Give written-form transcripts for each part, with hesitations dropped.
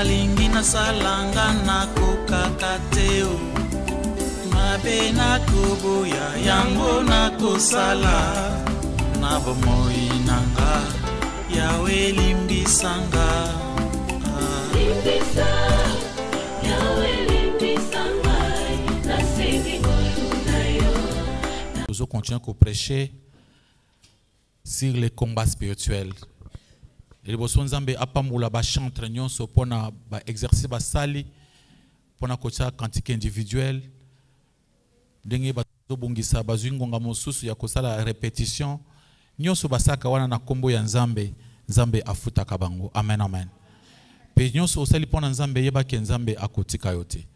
nalingi nasalanga nakokakateo mabe nakoboya yango nakosala na bomoi nanga yawe limbisanga limbisa yawe limbisanga nasengi koluna yo. Nous continuons à prêcher sur les combats spirituels. Et les besoins zambé apamula ba chantre nyonso pona ba exercice ba sali pona kocha cantique individuel ndenge ba zobungisa ba zwingonga mosusu ya kosala répétition nyonso basaka wana na kombo ya nzambe nzambe afuta kabango. Amen amen. Pe nyonso osali pona nzambe yeba ke nzambe akotika yote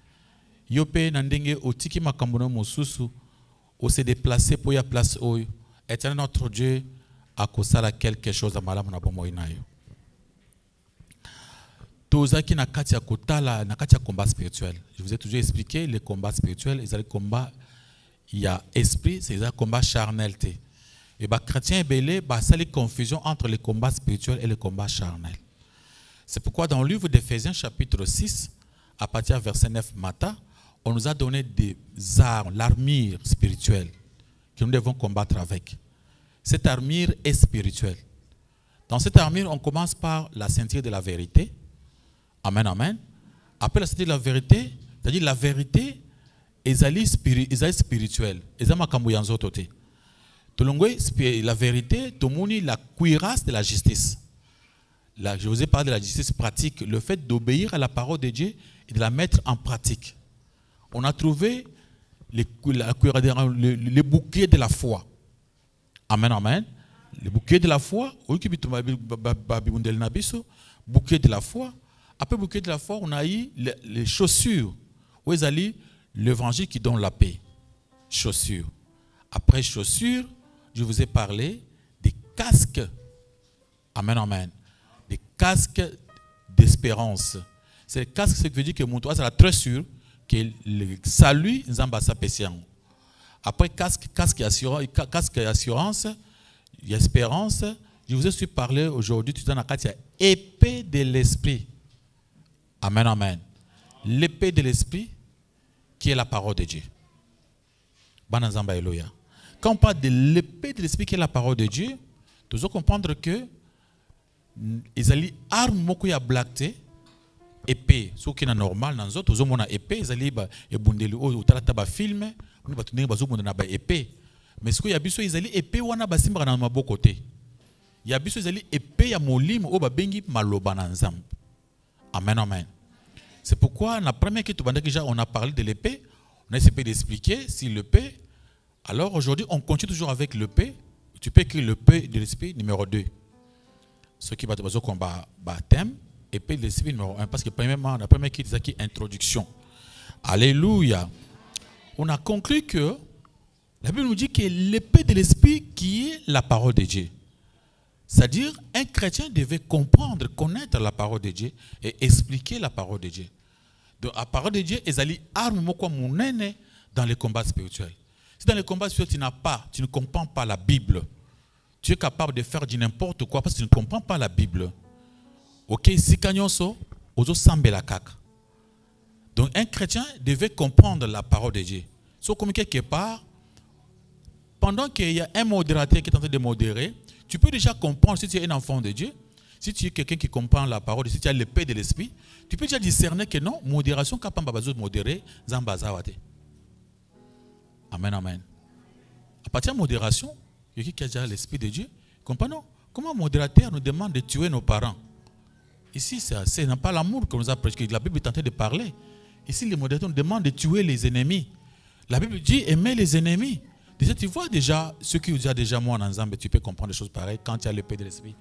yope na ndenge otiki makambo na mosusu o se déplacer pour ya place oyo éternel notre Dieu akosala quelque chose à malamu na bomo inayo. Tozaki na kati ya kotala na kati ya combat spirituel. Je vous ai toujours expliqué les combats spirituels, ils ont combat il y a esprit, c'est un combat charnel. Et bah chrétiens belé bah ça les confusion entre les combats spirituels et les combats charnels. C'est pourquoi dans le livre d'Éphésiens chapitre 6 à partir du verset 9 matin, on nous a donné des armes, l'armure spirituelle que nous devons combattre avec. Cette armure est spirituelle. Dans cette armure, on commence par la ceinture de la vérité. Amen, amen. Après la ceinture de la vérité, c'est-à-dire la vérité est spirituelle. La vérité, la cuirasse de la justice. Là, je vous ai parlé de la justice pratique, le fait d'obéir à la parole de Dieu et de la mettre en pratique. On a trouvé les bouquets de la foi. Amen, amen. Le bouquet de la foi, bouquet de la foi. Après bouquet de la foi, on a eu les chaussures. Où est allé l'évangile qui donne la paix. Chaussures. Après chaussures, je vous ai parlé des casques. Amen, amen. Des casques d'espérance. C'est le casque, ce qui veut dire que mon toit, c'est la très sûr que le salut, Nzamba Sapesian. Après casque et assurance, il y a espérance. Je vous ai parlé aujourd'hui, tu donnes à épée de l'esprit. Amen, amen. L'épée de l'esprit qui est la parole de Dieu. Quand on parle de l'épée de l'esprit qui est la parole de Dieu, tu dois comprendre que ils allaient armes moko ya blackté épée. Ce qui est normal dans autres, ils ont épée, ils allaient ebundeli o talata ba film. Mais ce qu'il y a biso ils allaient épée wana basimba na maboko te. Il y a biso ils allaient épée ya molimo o ba bengi maloba na nzambe. Amen amen. C'est pourquoi la première qui on a parlé de l'épée, on a essayé d'expliquer si l'épée. Alors aujourd'hui on continue toujours avec l'épée. Tu peux écrire l'épée de l'esprit numéro 2. Ce qui va te combat thème épée de l'esprit numéro 1 parce que premièrement la première qui est qui introduction. Alléluia. On a conclu que la Bible nous dit que l'épée de l'esprit qui est la parole de Dieu. C'est-à-dire, un chrétien devait comprendre, connaître la parole de Dieu et expliquer la parole de Dieu. Donc, la parole de Dieu est allée arme dans les combats spirituels. Si dans les combats spirituels, tu ne comprends pas la Bible, tu es capable de faire du n'importe quoi parce que tu ne comprends pas la Bible. Ok, si kanyonso, ozo sambe la kaka. Donc un chrétien devait comprendre la parole de Dieu. Sauf comme quelque part, pendant qu'il y a un modérateur qui est en train de modérer, tu peux déjà comprendre si tu es un enfant de Dieu, si tu es quelqu'un qui comprend la parole, si tu as l'épée de l'esprit, tu peux déjà discerner que non, modération capable de modérer, zambazawate. Amen, amen. À partir de modération, il y a qui a déjà l'esprit de Dieu, comprenons comment un modérateur nous demande de tuer nos parents. Ici, c'est pas l'amour que nous a prêché. La Bible est en train de parler. Ici, les modérateurs nous demandent de tuer les ennemis. La Bible dit aimer les ennemis. Déjà, tu vois déjà ce qui nous a déjà moi en ensemble, tu peux comprendre des choses pareilles quand tu as l'épée de l'esprit.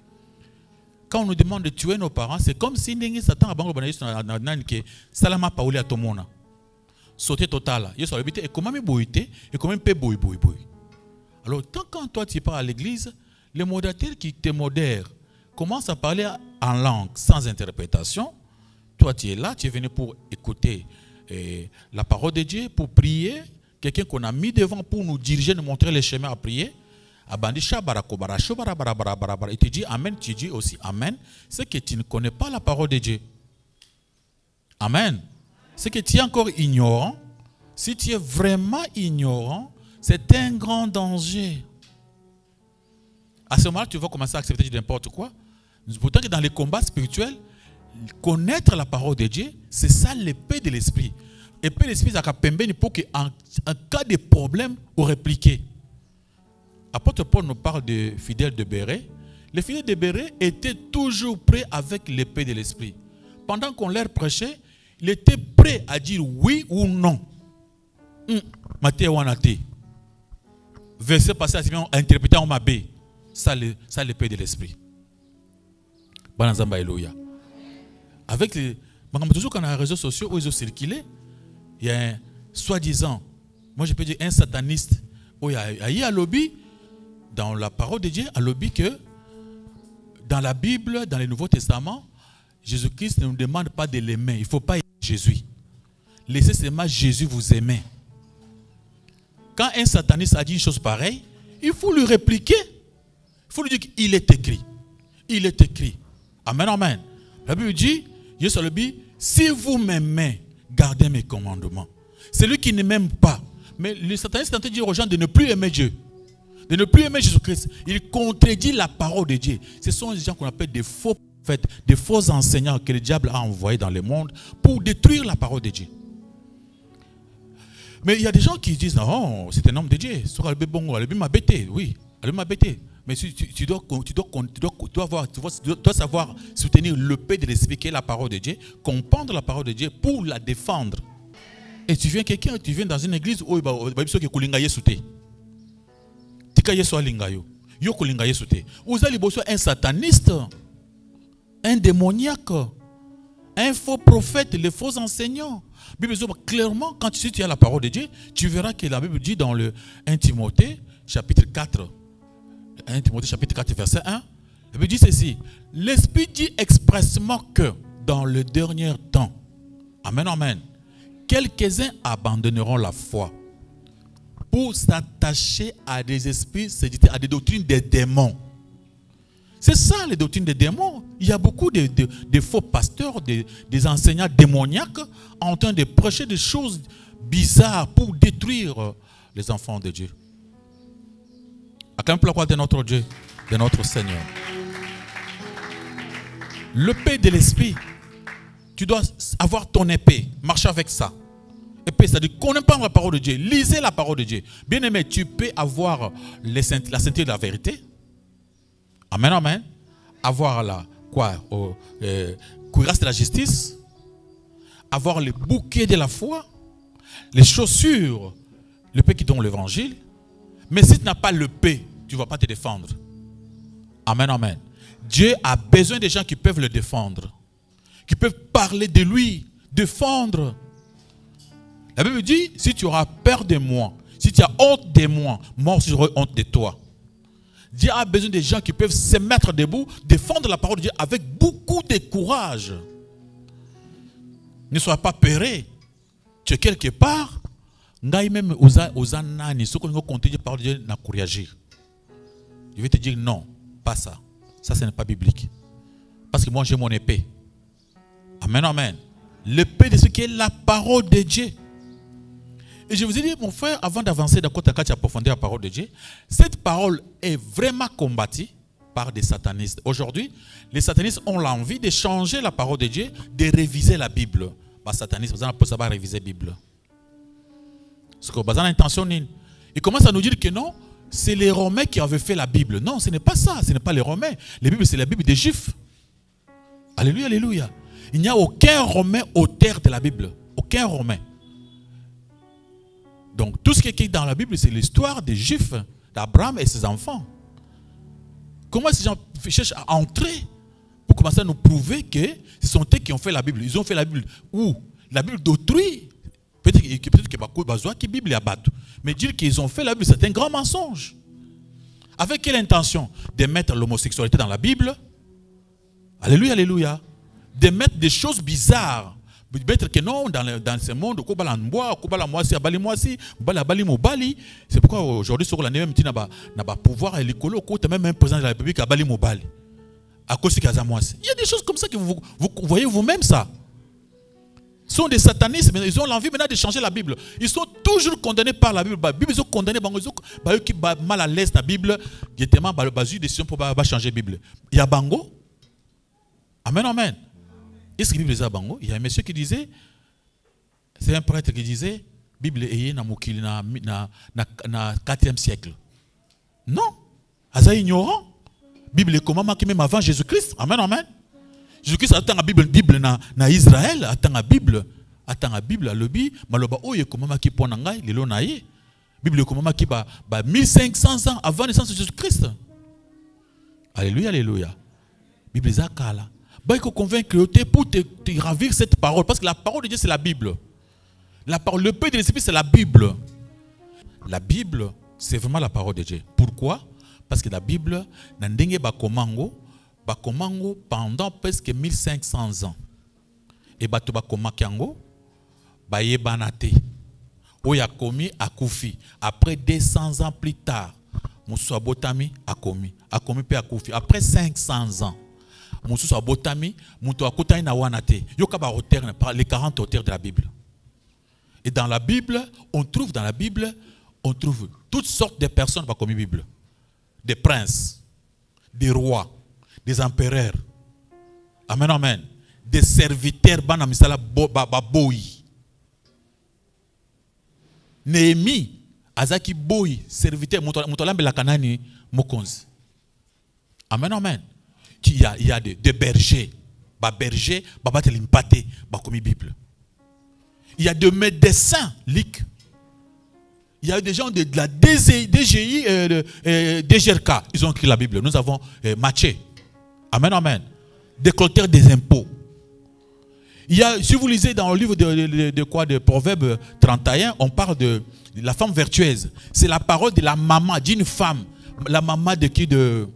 Quand on nous demande de tuer nos parents, c'est comme si Satan a bango salama pauli à tomona. Sauter total. Et comment me boiter et comment me boy. Alors, quand toi tu pars à l'église, les modérateurs qui te modèrent commencent à parler en langue sans interprétation. Toi, tu es là, tu es venu pour écouter la parole de Dieu, pour prier. Quelqu'un qu'on a mis devant pour nous diriger, nous montrer les chemins à prier. Il te dit Amen, tu dis aussi Amen. C'est que tu ne connais pas la parole de Dieu. Amen. C'est que tu es encore ignorant. Si tu es vraiment ignorant, c'est un grand danger. À ce moment-là, tu vas commencer à accepter n'importe quoi. Pourtant que dans les combats spirituels, connaître la parole de Dieu, c'est ça l'épée de l'esprit. L'épée de l'esprit, c'est pour qu'en cas de problème, on réplique. Apôtre Paul nous parle des fidèles de Béret. Les fidèles de Béret étaient toujours prêts avec l'épée de l'esprit. Pendant qu'on leur prêchait, il était prêt à dire oui ou non. Matthieu Wanate. Verset passé à interpréter en mabé. Ça l'épée de l'esprit. Banazamba Eloya. Avec les. Toujours quand on a les réseaux sociaux où ils ont circulé, il y a un soi-disant, moi je peux dire un sataniste, où il y a un lobby, dans la parole de Dieu, un lobby que dans la Bible, dans le Nouveau Testament, Jésus-Christ ne nous demande pas de l'aimer. Il ne faut pas aimer Jésus. Laissez seulement Jésus vous aimer. Quand un sataniste a dit une chose pareille, il faut lui répliquer. Il faut lui dire qu'il est écrit. Il est écrit. Amen, amen. La Bible dit, Jésus le dit, si vous m'aimez, gardez mes commandements. Celui qui ne m'aime pas. Mais le sataniste est en train de dire aux gens de ne plus aimer Dieu. De ne plus aimer Jésus-Christ. Il contredit la parole de Dieu. Ce sont des gens qu'on appelle des faux prophètes, des faux enseignants que le diable a envoyés dans le monde pour détruire la parole de Dieu. Mais il y a des gens qui disent, non, c'est un homme de Dieu. Oui, mais tu dois savoir soutenir l'épée de l'esprit qui est la parole de Dieu, comprendre la parole de Dieu pour la défendre. Et tu viens dans une église où il y a un sataniste, un démoniaque, un faux prophète, les faux enseignants. La Bible dit clairement, quand tu as la parole de Dieu, tu verras que la Bible dit dans le 1 Timothée, chapitre 4, 1 Timothée, chapitre 4, verset 1, la Bible dit ceci. L'Esprit dit expressement que dans le dernier temps, amen, amen, quelques-uns abandonneront la foi pour s'attacher à des esprits, à des doctrines des démons. C'est ça les doctrines des démons. Il y a beaucoup de faux pasteurs, des enseignants démoniaques en train de prêcher des choses bizarres pour détruire les enfants de Dieu. À quel point de notre Dieu, de notre Seigneur. L'épée de l'esprit, tu dois avoir ton épée, marcher avec ça. Épée, c'est-à-dire connaître la parole de Dieu, lisez la parole de Dieu. Bien aimé, tu peux avoir la ceinture de la vérité. Amen, amen. Avoir la cuirasse de la justice, avoir le bouquet de la foi, les chaussures, l'épée qui donne l'évangile. Mais si tu n'as pas l'épée, tu ne vas pas te défendre. Amen, amen. Dieu a besoin des gens qui peuvent le défendre, qui peuvent parler de lui, défendre. La Bible dit, si tu auras peur de moi, si tu as honte de moi, moi aussi j'aurai honte de toi. Dieu a besoin des gens qui peuvent se mettre debout, défendre la parole de Dieu avec beaucoup de courage. Ne sois pas peuré. Tu es quelque part. Je vais te dire non, pas ça. Ça, ce n'est pas biblique. Parce que moi, j'ai mon épée. Amen, amen. L'épée de ce qui est la parole de Dieu. Et je vous ai dit, mon frère, avant d'avancer dans Kota Kati, approfondir la parole de Dieu, cette parole est vraiment combattue par des satanistes. Aujourd'hui, les satanistes ont l'envie de changer la parole de Dieu, de réviser la Bible. Les satanistes, vous allez savoir réviser la Bible. Parce que vous avez l'intention, ils commencent à nous dire que non, c'est les Romains qui avaient fait la Bible. Non, ce n'est pas ça, ce n'est pas les Romains. La Bible, c'est la Bible des Juifs. Alléluia, alléluia. Il n'y a aucun Romain auteur de la Bible. Aucun Romain. Donc, tout ce qui est écrit dans la Bible, c'est l'histoire des Juifs, d'Abraham et ses enfants. Comment ces gens cherchent à entrer pour commencer à nous prouver que ce sont eux qui ont fait la Bible. Ils ont fait la Bible où? La Bible d'autrui. Peut-être qu'il y a besoin que la Bible est abattue. Mais dire qu'ils ont fait la Bible, c'est un grand mensonge. Avec quelle intention? De mettre l'homosexualité dans la Bible. Alléluia, alléluia. De mettre des choses bizarres. Peut-être que non, dans ce monde, c'est pourquoi aujourd'hui, sur l'année même, tu n'as pas pouvoir, tu as même un président de la République à Bali Mobali. À cause de Kazamoisi. Il y a des choses comme ça que vous voyez vous-même ça. sont des satanistes, mais ils ont l'envie maintenant de changer la Bible. Ils sont toujours condamnés par la Bible. La Bible, ils sont condamnés, ils qui mal à l'aise la Bible, directement, ils ont une décision pour changer la Bible. Il y a Bango. Amen, amen. Est-ce que la Bible est à Bango? Il y a un monsieur qui disait, c'est un prêtre qui disait, la Bible est dans le 4e siècle. Non. Ils sont ignorants. La Bible est comme même avant Jésus-Christ. Amen, amen. Jésus-Christ attend la Bible na Israël, attend la Bible à l'obi, maloba oye komama ki pona ngai lelo na ye. Bible komama ki ba 1500 ans avant la naissance de Jésus-Christ. Alléluia, alléluia. Bible zakala. Bah il faut convaincre pour te ravir cette parole parce que la parole de Dieu c'est la Bible. La parole, le peu de l'esprit c'est la Bible. La Bible c'est vraiment la parole de Dieu. Pourquoi? Parce que la Bible na ndenge ba komango pendant presque 1500 ans. Et bato bakomakiango bayebanate. Oya komi akufi. Après 200 ans plus tard, Moussou Abotami a commis pe akufi. Après 500 ans, Moussou Abotami, Moutou Akotani na wanate. Yokaba auteur par les 40 auteurs de la Bible. Et dans la Bible, on trouve toutes sortes de personnes qui commis Bible. Des princes, des rois, des empereurs. Amen, amen. Des serviteurs, bana misala boy. Néhémie, azaki boy, serviteur, mutolambe la kanani mokonzi. Amen, amen. Il y a des bergers, bergers, batelimpate, komi Bible. Il y a des médecins, lik. Il y a des gens de la DGI, DGRK, ils ont écrit la Bible. Nous avons matché. Amen, amen. Des collecteurs des impôts. Il y a, si vous lisez dans le livre de Proverbes 31, on parle de la femme vertueuse. C'est la parole de la maman d'une femme. La maman de qui? De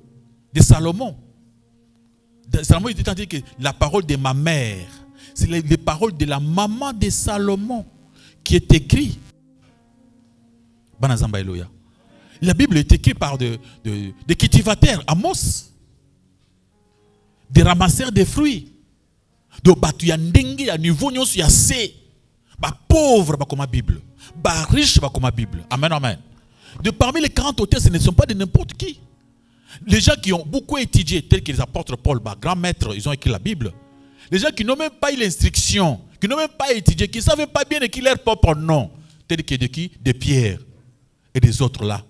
Salomon. Salomon il dit que la parole de ma mère. C'est les paroles de la maman de Salomon qui est écrite. La Bible est écrite par des cultivateurs, Amos, des ramasseurs de fruits, de batuyandingi à niveau nyos yase, pauvres comme la Bible, riches comme la Bible. Amen, amen. De parmi les 40 auteurs, ce ne sont pas de n'importe qui. Les gens qui ont beaucoup étudié, tels que les apôtres Paul, grands maîtres, ils ont écrit la Bible. Les gens qui n'ont même pas eu l'instruction, qui n'ont même pas étudié, qui ne savaient pas bien écrire leur propre nom, tels que de qui? De Pierre et des autres là.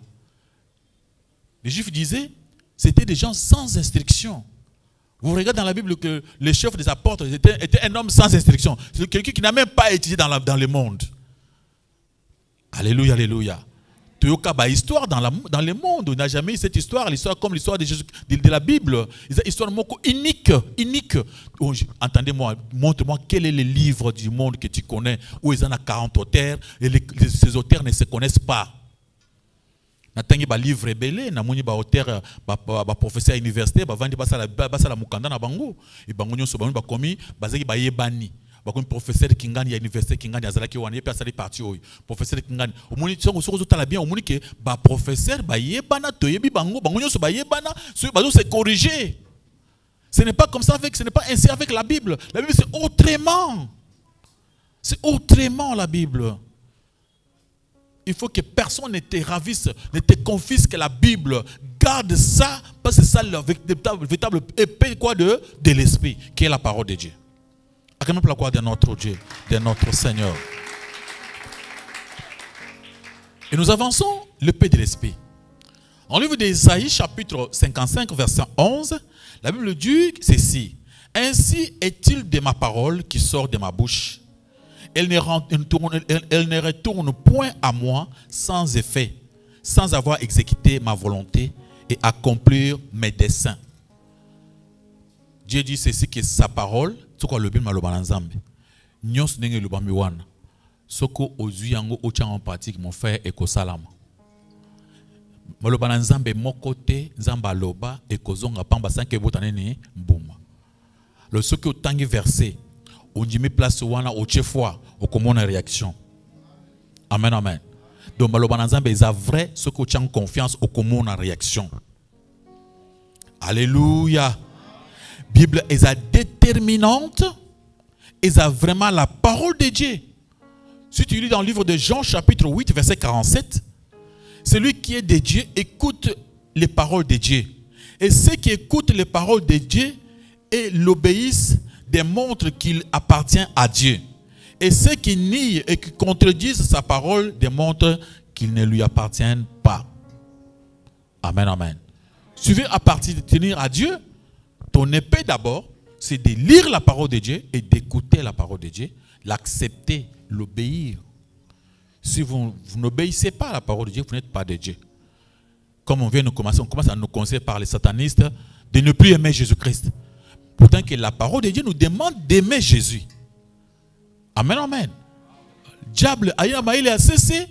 Les Juifs disaient, c'était des gens sans instruction. Vous regardez dans la Bible que le chef des apôtres était un homme sans instruction. C'est quelqu'un qui n'a même pas étudié dans le monde. Alléluia, alléluia. Toyoka histoire dans le monde. On n'a jamais eu cette histoire, l'histoire comme l'histoire de la Bible. Une histoire unique. Oh, entendez-moi, montre-moi quel est le livre du monde que tu connais où ils en ont 40 auteurs et ces auteurs ne se connaissent pas. Natangi ba livre belé na moni ba auteur ba professeur à l'université ba vandi ba sala mukanda na bango e bango nyonso ba komi bazaki ba yebani ba komi professeur Kingani à l'université Kingani azalaki wana ye pe asali parti oyo professeur Kingani omoni songo soko tala bien omoni que ba professeur ba yebana to yebi bango nyonso ba yebana so ba se corriger. Ce n'est pas comme ça ce n'est pas ainsi avec la Bible. La Bible c'est autrement. C'est autrement la Bible. Il faut que personne ne te ravisse, ne te confisque la Bible. Garde ça, parce que c'est ça la véritable épée de l'esprit, qui est la parole de Dieu. Acclamons la gloire de notre Dieu, de notre Seigneur. Et nous avançons l'épée de l'esprit. En livre d'Ésaïe, chapitre 55, verset 11, la Bible dit ceci. Ainsi est-il de ma parole qui sort de ma bouche. Elle ne retourne point à moi sans effet, sans avoir exécuté ma volonté et accomplir mes desseins. Dieu dit ceci que sa parole, ce qu'on le bien maloba nzambe. Nyos nenge le bambi wana. Soko ozui yango ocha en pratique mon frère eko salama. Maloba nzambe mokote nzamba loba ekozonga pamba sanke botanene mbuma. Le soko otangi verset on dit place wana au chefwa au comment réaction. Amen, amen. Donc malobanazambe est vrai ce que tu as confiance au comment réaction. Alléluia. Bible est déterminante ils ont vraiment la parole de Dieu. Si tu lis dans le livre de Jean chapitre 8 verset 47, celui qui est de Dieu écoute les paroles de Dieu. Et ceux qui écoutent les paroles de Dieu et l'obéissent démontrent qu'il appartient à Dieu. Et ceux qui nient et qui contredisent sa parole démontrent qu'il ne lui appartient pas. Amen, amen. Si tu veux appartenir à Dieu, ton épée d'abord, c'est de lire la parole de Dieu et d'écouter la parole de Dieu, l'accepter, l'obéir. Si vous n'obéissez pas à la parole de Dieu, vous n'êtes pas de Dieu. Comme on commence à nous conseiller par les satanistes de ne plus aimer Jésus-Christ. Pourtant que la parole de Dieu nous demande d'aimer Jésus. Amen, amen. Diable, il a cessé.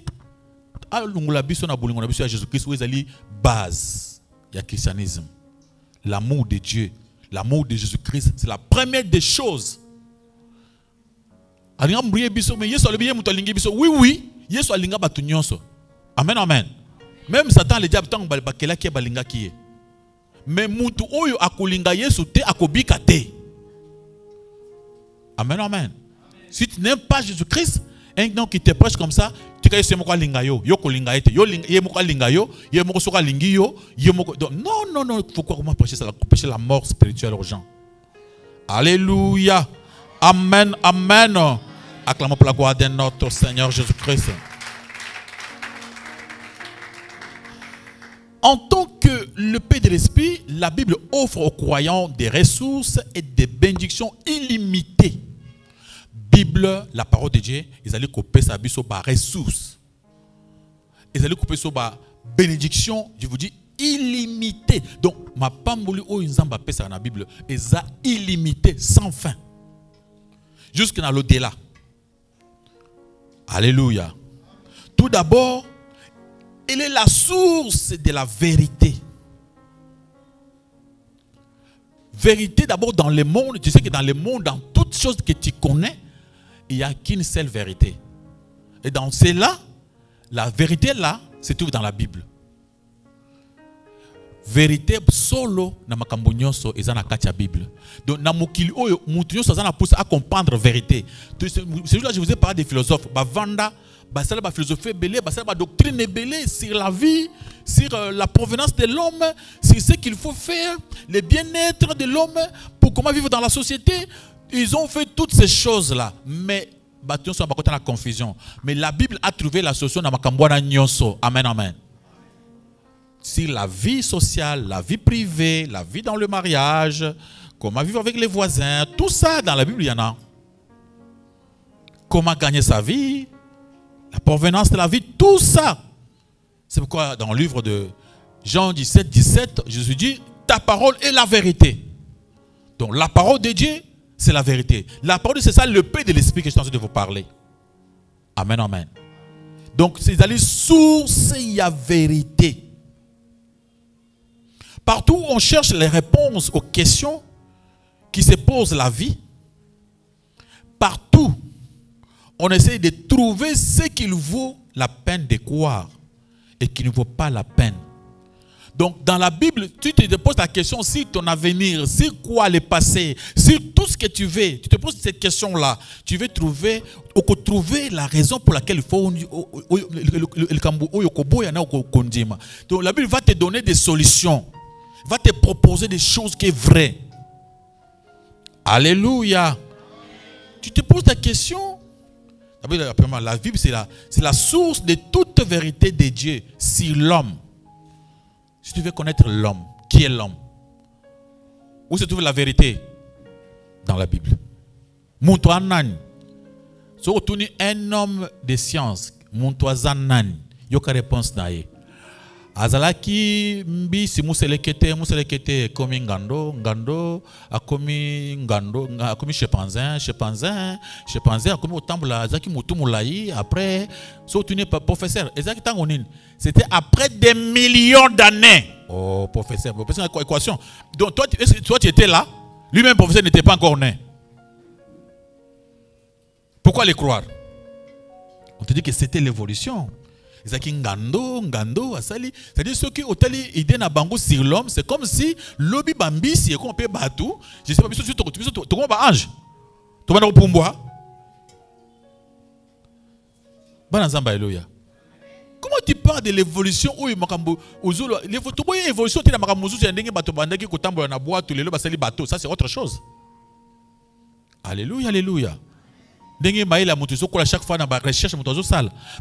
Jésus-Christ, où il base du christianisme. L'amour de Dieu, l'amour de Jésus-Christ, c'est la première des choses. Oui, oui. Amen, amen. Même Satan, le diable, mais mutu oyo akolinga Yesu te akobika te. Amen, amen. Si tu n'aimes pas Jésus-Christ, un nom qui te prêche comme ça, tu sais que linga yo, yo kolinga ete, yo moko linga yo, yo moko soka lingi yo, yo moko. Non, non, non, faut comment prêcher ça, prêcher la mort spirituelle aux gens. Alléluia. Amen, amen. Acclamons pour la gloire de notre Seigneur Jésus-Christ. En tant que le Père de l'Esprit, la Bible offre aux croyants des ressources et des bénédictions illimitées. Bible, la parole de Dieu, ils allaient couper sa vie sur des ressources. Ils allaient couper sur des bénédictions, je vous dis, illimitées. Donc, ma pamboli ou une zamba pesa dans la Bible, ils sont illimités, sans fin. Jusqu'à dans l'au-delà. Alléluia. Tout d'abord, elle est la source de la vérité. Vérité d'abord dans le monde. Tu sais que dans le monde, dans toutes choses que tu connais, il n'y a qu'une seule vérité. Et dans cela, la vérité là, se trouve dans la Bible. Vérité solo na makambo nyonso eza na kati ya Bible. Donc na mokili oyo mutu nyonso azana pousse à comprendre vérité. C'est là je vous ai parlé des philosophes, bavanda, basala ba philosophie belé, basala ba doctrine belé sur la vie, sur la provenance de l'homme, sur ce qu'il faut faire, le bien-être de l'homme, pour comment vivre dans la société. Ils ont fait toutes ces choses là, mais bâtons sont pas la confusion. Mais la Bible a trouvé la solution na makambo na nyonso. Amen, amen. Sur la vie sociale, la vie privée, la vie dans le mariage, comment vivre avec les voisins, tout ça dans la Bible, il y en a. Comment gagner sa vie, la provenance de la vie, tout ça. C'est pourquoi dans le livre de Jean 17, 17, Jésus dit, ta parole est la vérité. Donc la parole de Dieu, c'est la vérité. La parole, c'est ça le Père de l'Esprit que je suis en train de vous parler. Amen, amen. Donc c'est d'aller source, il y a vérité. Partout où on cherche les réponses aux questions qui se posent la vie, partout, on essaie de trouver ce qu'il vaut la peine de croire et qui ne vaut pas la peine. Donc, dans la Bible, tu te poses la question sur ton avenir, sur quoi le passé, sur tout ce que tu veux. Tu te poses cette question-là. Tu veux trouver la raison pour laquelle il faut. Donc, la Bible va te donner des solutions. Va te proposer des choses qui sont vraies. Alléluia. Tu te poses la question. La Bible, c'est la source de toute vérité de Dieu sur l'homme. Si tu veux connaître l'homme, qui est l'homme? Où se trouve la vérité? Dans la Bible. Moutouanan. Si tu es un homme de science, Moutouazanan, il y a une réponse d'ailleurs. Azalaki mbisi muselekete komi ngando akomi chimpanzé akomi otambula azaki mutu mulai après so tu n'es pas professeur ezaki tangonin c'était après des millions d'années. Oh professeur équation. Donc toi tu étais là, lui-même professeur n'était pas encore né. Pourquoi les croire? On te dit que c'était l'évolution. C'est-à-dire ceux qui ont idée na bango sur l'homme, c'est comme si l'obi bambisi et qu'on peut battre. Je sais pas si tu ange. Tu vas pour moi. Alléluia. Comment tu parles de l'évolution où il l'évolution tu ça c'est autre chose. Alléluia, alléluia. Chaque fois dans la recherche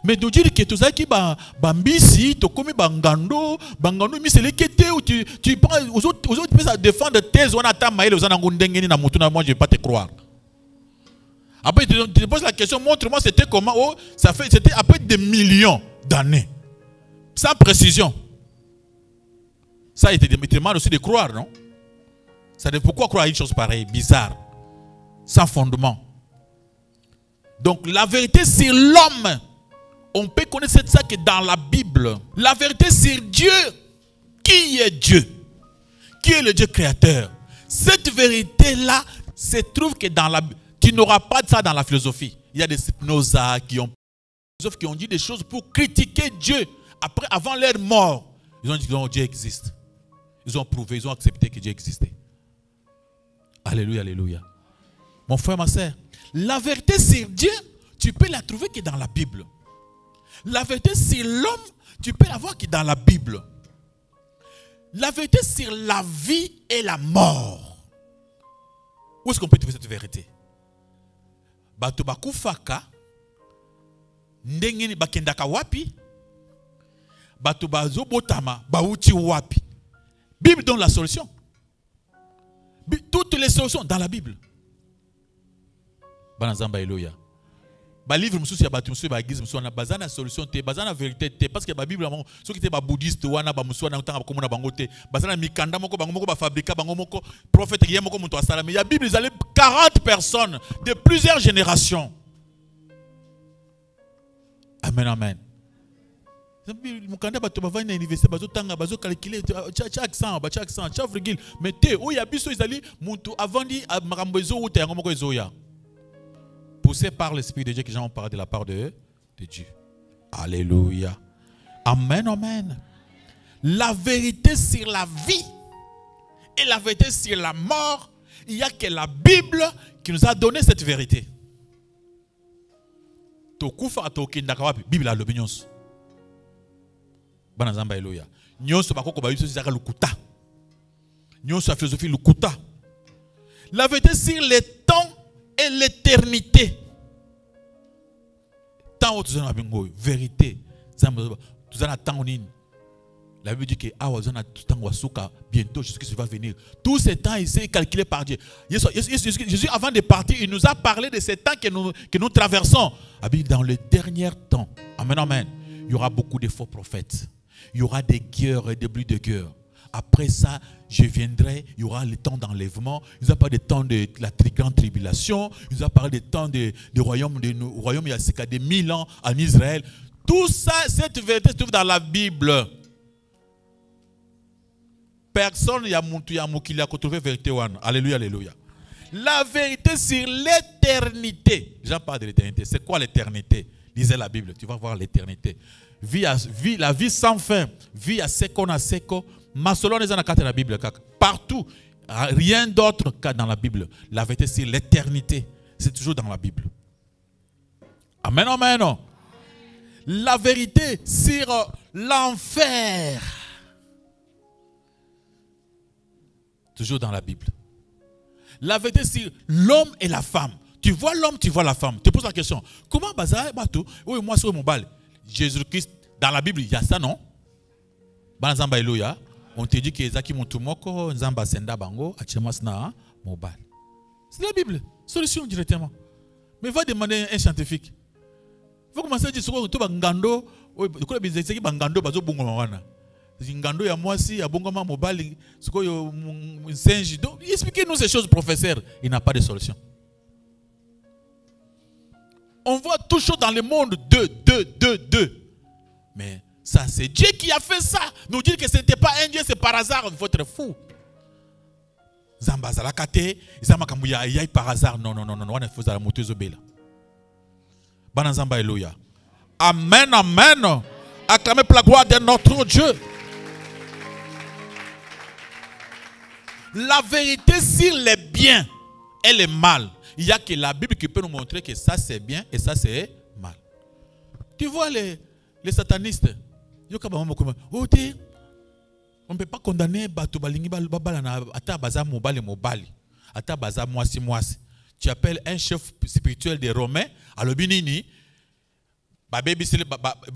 mais de dire que tout ça qui bambisi to comme bangando mais c'est les où tu prends aux autres peux défendre thèse on attend maïla aux anangundengeni na mutuna moi je vais pas te croire. Après tu te poses la question montre-moi c'était comment c'était après des millions d'années sans précision. Ça il te demande aussi de croire, non? Ça dit pourquoi croire une chose pareille bizarre sans fondement. Donc la vérité sur l'homme, on peut connaître ça que dans la Bible. La vérité sur Dieu, qui est Dieu, qui est le Dieu créateur. Cette vérité-là se trouve que dans la Bible. Tu n'auras pas de ça dans la philosophie. Il y a des Spinoza qui ont dit des choses pour critiquer Dieu. Après, avant leur mort, ils ont dit que Dieu existe. Ils ont prouvé, ils ont accepté que Dieu existait. Alléluia, alléluia. Mon frère, ma soeur, la vérité sur Dieu, tu peux la trouver que dans la Bible. La vérité sur l'homme, tu peux la voir que dans la Bible. La vérité sur la vie et la mort. Où est-ce qu'on peut trouver cette vérité? Bato bakufaka, ndengeni bakendaka wapi, bato bazobotama, bauti wapi. Bible donne la solution. Toutes les solutions dans la Bible. Banazamba Eloya. Ba livre mususu ya batu mususu ba église mususu na bazana solution te, bazana vérité te parce que ba Bible mo ceux qui étaient ba bouddhiste wana ba mususu na tanga komona bango te, bazana mikanda moko bango moko ba fabriquer bango moko prophète yé moko muto asala mais ya Bible ils allaient 40 personnes de plusieurs générations. Amen amen. Mukanda bato ba vana université bazo tanga bazo calculer chaque 100 ba chaque 100 chaque virgule mais te o ya biso ils allaient muto avant di makambo ezo uta yango moko ezoya. Poussé par l'Esprit de Dieu que j'en parle de la part de Dieu. Alléluia. Amen, amen. La vérité sur la vie et la vérité sur la mort, il n'y a que la Bible qui nous a donné cette vérité. Tokufa tokindaka Bible a l'opinion. Banazamba Alléluia. Nyonso bakoko ba biso zaka lukuta. Nyonso la philosophie lukuta. La vérité sur les temps et l'éternité. Tant tu as vérité. Tu as tant la Bible dit que bientôt Jésus va venir. Tout ce temps il s'est calculé par Dieu. Jésus avant de partir, il nous a parlé de ces temps que nous traversons. Dans le dernier temps, amen, amen, il y aura beaucoup de faux prophètes. Il y aura des guerres et des bruits de guerre. Après ça, je viendrai, il y aura le temps d'enlèvement, il nous a parlé du temps de la grande tribulation, il nous a parlé du temps du royaume, il y a des 1000 ans en Israël. Tout ça, cette vérité se trouve dans la Bible. Personne n'a trouvé la vérité. Alléluia, alléluia. La vérité sur l'éternité. J'en parle de l'éternité. C'est quoi l'éternité? Lisez la Bible, tu vas voir l'éternité. La vie sans fin, vie à seko na seko. La Bible, partout, rien d'autre que dans la Bible. La vérité, c'est l'éternité. C'est toujours dans la Bible. Amen, amen. La vérité sur l'enfer. Toujours dans la Bible. La vérité sur l'homme et la femme. Tu vois l'homme, tu vois la femme. Tu poses la question. Comment bazar bateau? Oui, moi, c'est mon bal. Jésus-Christ, dans la Bible, il y a ça, non? Banzamba Eloya. On te dit que Zaki Montumoko, Nzamba Senda Bango, Achemasna, Mobile. C'est la Bible. Solution directement. Mais va demander un scientifique. Il faut commencer à dire que tu as Ngando, tu as Ngando, Bazo Bongowana. Ngando, il y a moi aussi, il y a Bongoma Mobile, singe. Donc, expliquez-nous ces choses, professeur. Il n'a pas de solution. On voit toujours dans le monde deux. Mais ça, c'est Dieu qui a fait ça. Nous dire que ce n'était pas un Dieu, c'est par hasard. Il faut être fou. Zambazalakate, Zamakambuya, Yai par hasard. Non, on est faux à la moteuse bella. Banazamba Eloya. Amen, amen. Acclamez pour la gloire de notre Dieu. La vérité sur les biens et les mal. il n'y a que la Bible qui peut nous montrer que ça c'est bien et ça c'est mal. Tu vois les satanistes. On ne peut pas condamner Bato Balingi Babalana ata baza mobali mobali. Ata baza moisi moisi. Tu appelles un chef spirituel des Romains à l'obinini. Babé bisili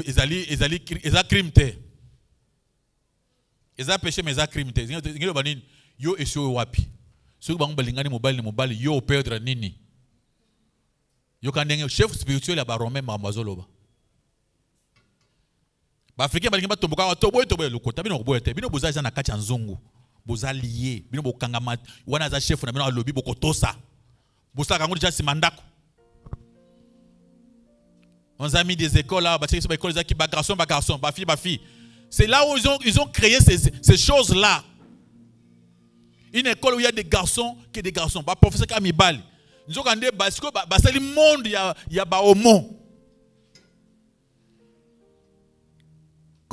ezali crime te. Eza péché mais eza crime te. Ngelo banini yo esio wapi. Ceux qui balingani mobali yo perdre nini. Yo kandenge chef spirituel ya ba Romain mambazoloba. Africain balingi batomboka toboye lokota bino boye te bino bozaza na kati ya nzungu boza lié bino bokangama wana za chef na bino alobi bokotosa bosaka ngo déjà simandako on a mis des écoles là bâtir des écoles qui ba garçon ba fille c'est là où ils ont créé ces choses là, une école où il y a des garçons que des garçons ba professeur kamibali nous quand des parce que ba c'est le monde il y a ba homo.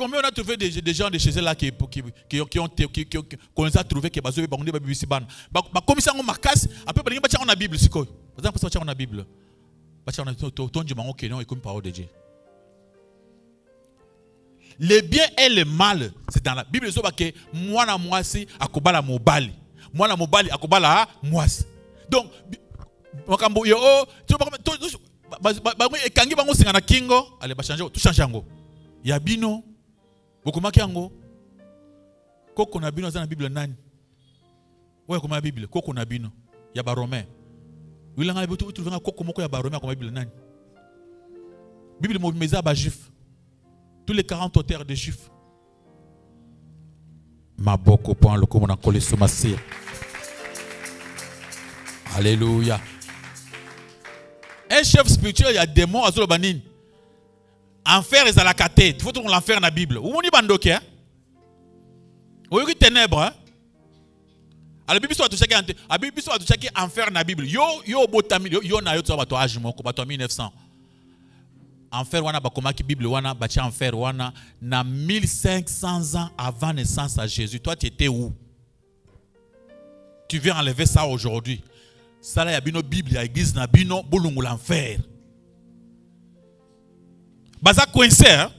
Combien on a trouvé des gens de chez eux là qui on les a trouvé qui bazo ba ngombe bibisi bana ba komisa ngo makasi après ba ngi na Bible sikoy par exemple ça on a Bible ba on a tonji mango que non et comme parole de Dieu. Le bien et le mal c'est dans la Bible so ba que mwana mwasi akobala mobali mwana mobali akobala mwasi donc makambo yo ba ekangi bango singa na kingo allez ba changer tout changer ngo ya bino bokomaki yango koko na bino za na Bible nani oya koma Bible koko na bino ya ba Romain wilanga bitu tuvenga koko moko ya ba Romain koma Bible nani Bible mo meza ba juif tous les 40 auteurs des juifs maboko point le comme on a collé sur ma cire. Alléluia. Un chef spirituel il y a des démons azolo banine. Enfer est à la caté. Il faut trouver l'enfer dans la Bible. Où on y bandoke hein? Où y a ténèbres hein? À la Bible soit tout chacun. À la Bible soit tout chacun enfer dans la Bible. Yo botami yo na yo to bato âge mon ko bato 1900. Enfer wana bakoma ki Bible wana bacha enfer wana na 1500 ans avant naissance à Jésus. Toi tu étais où? Tu viens enlever ça aujourd'hui. Ça là y a bino Bible, y a église na bino bolungu l'enfer. Baza coincé hein?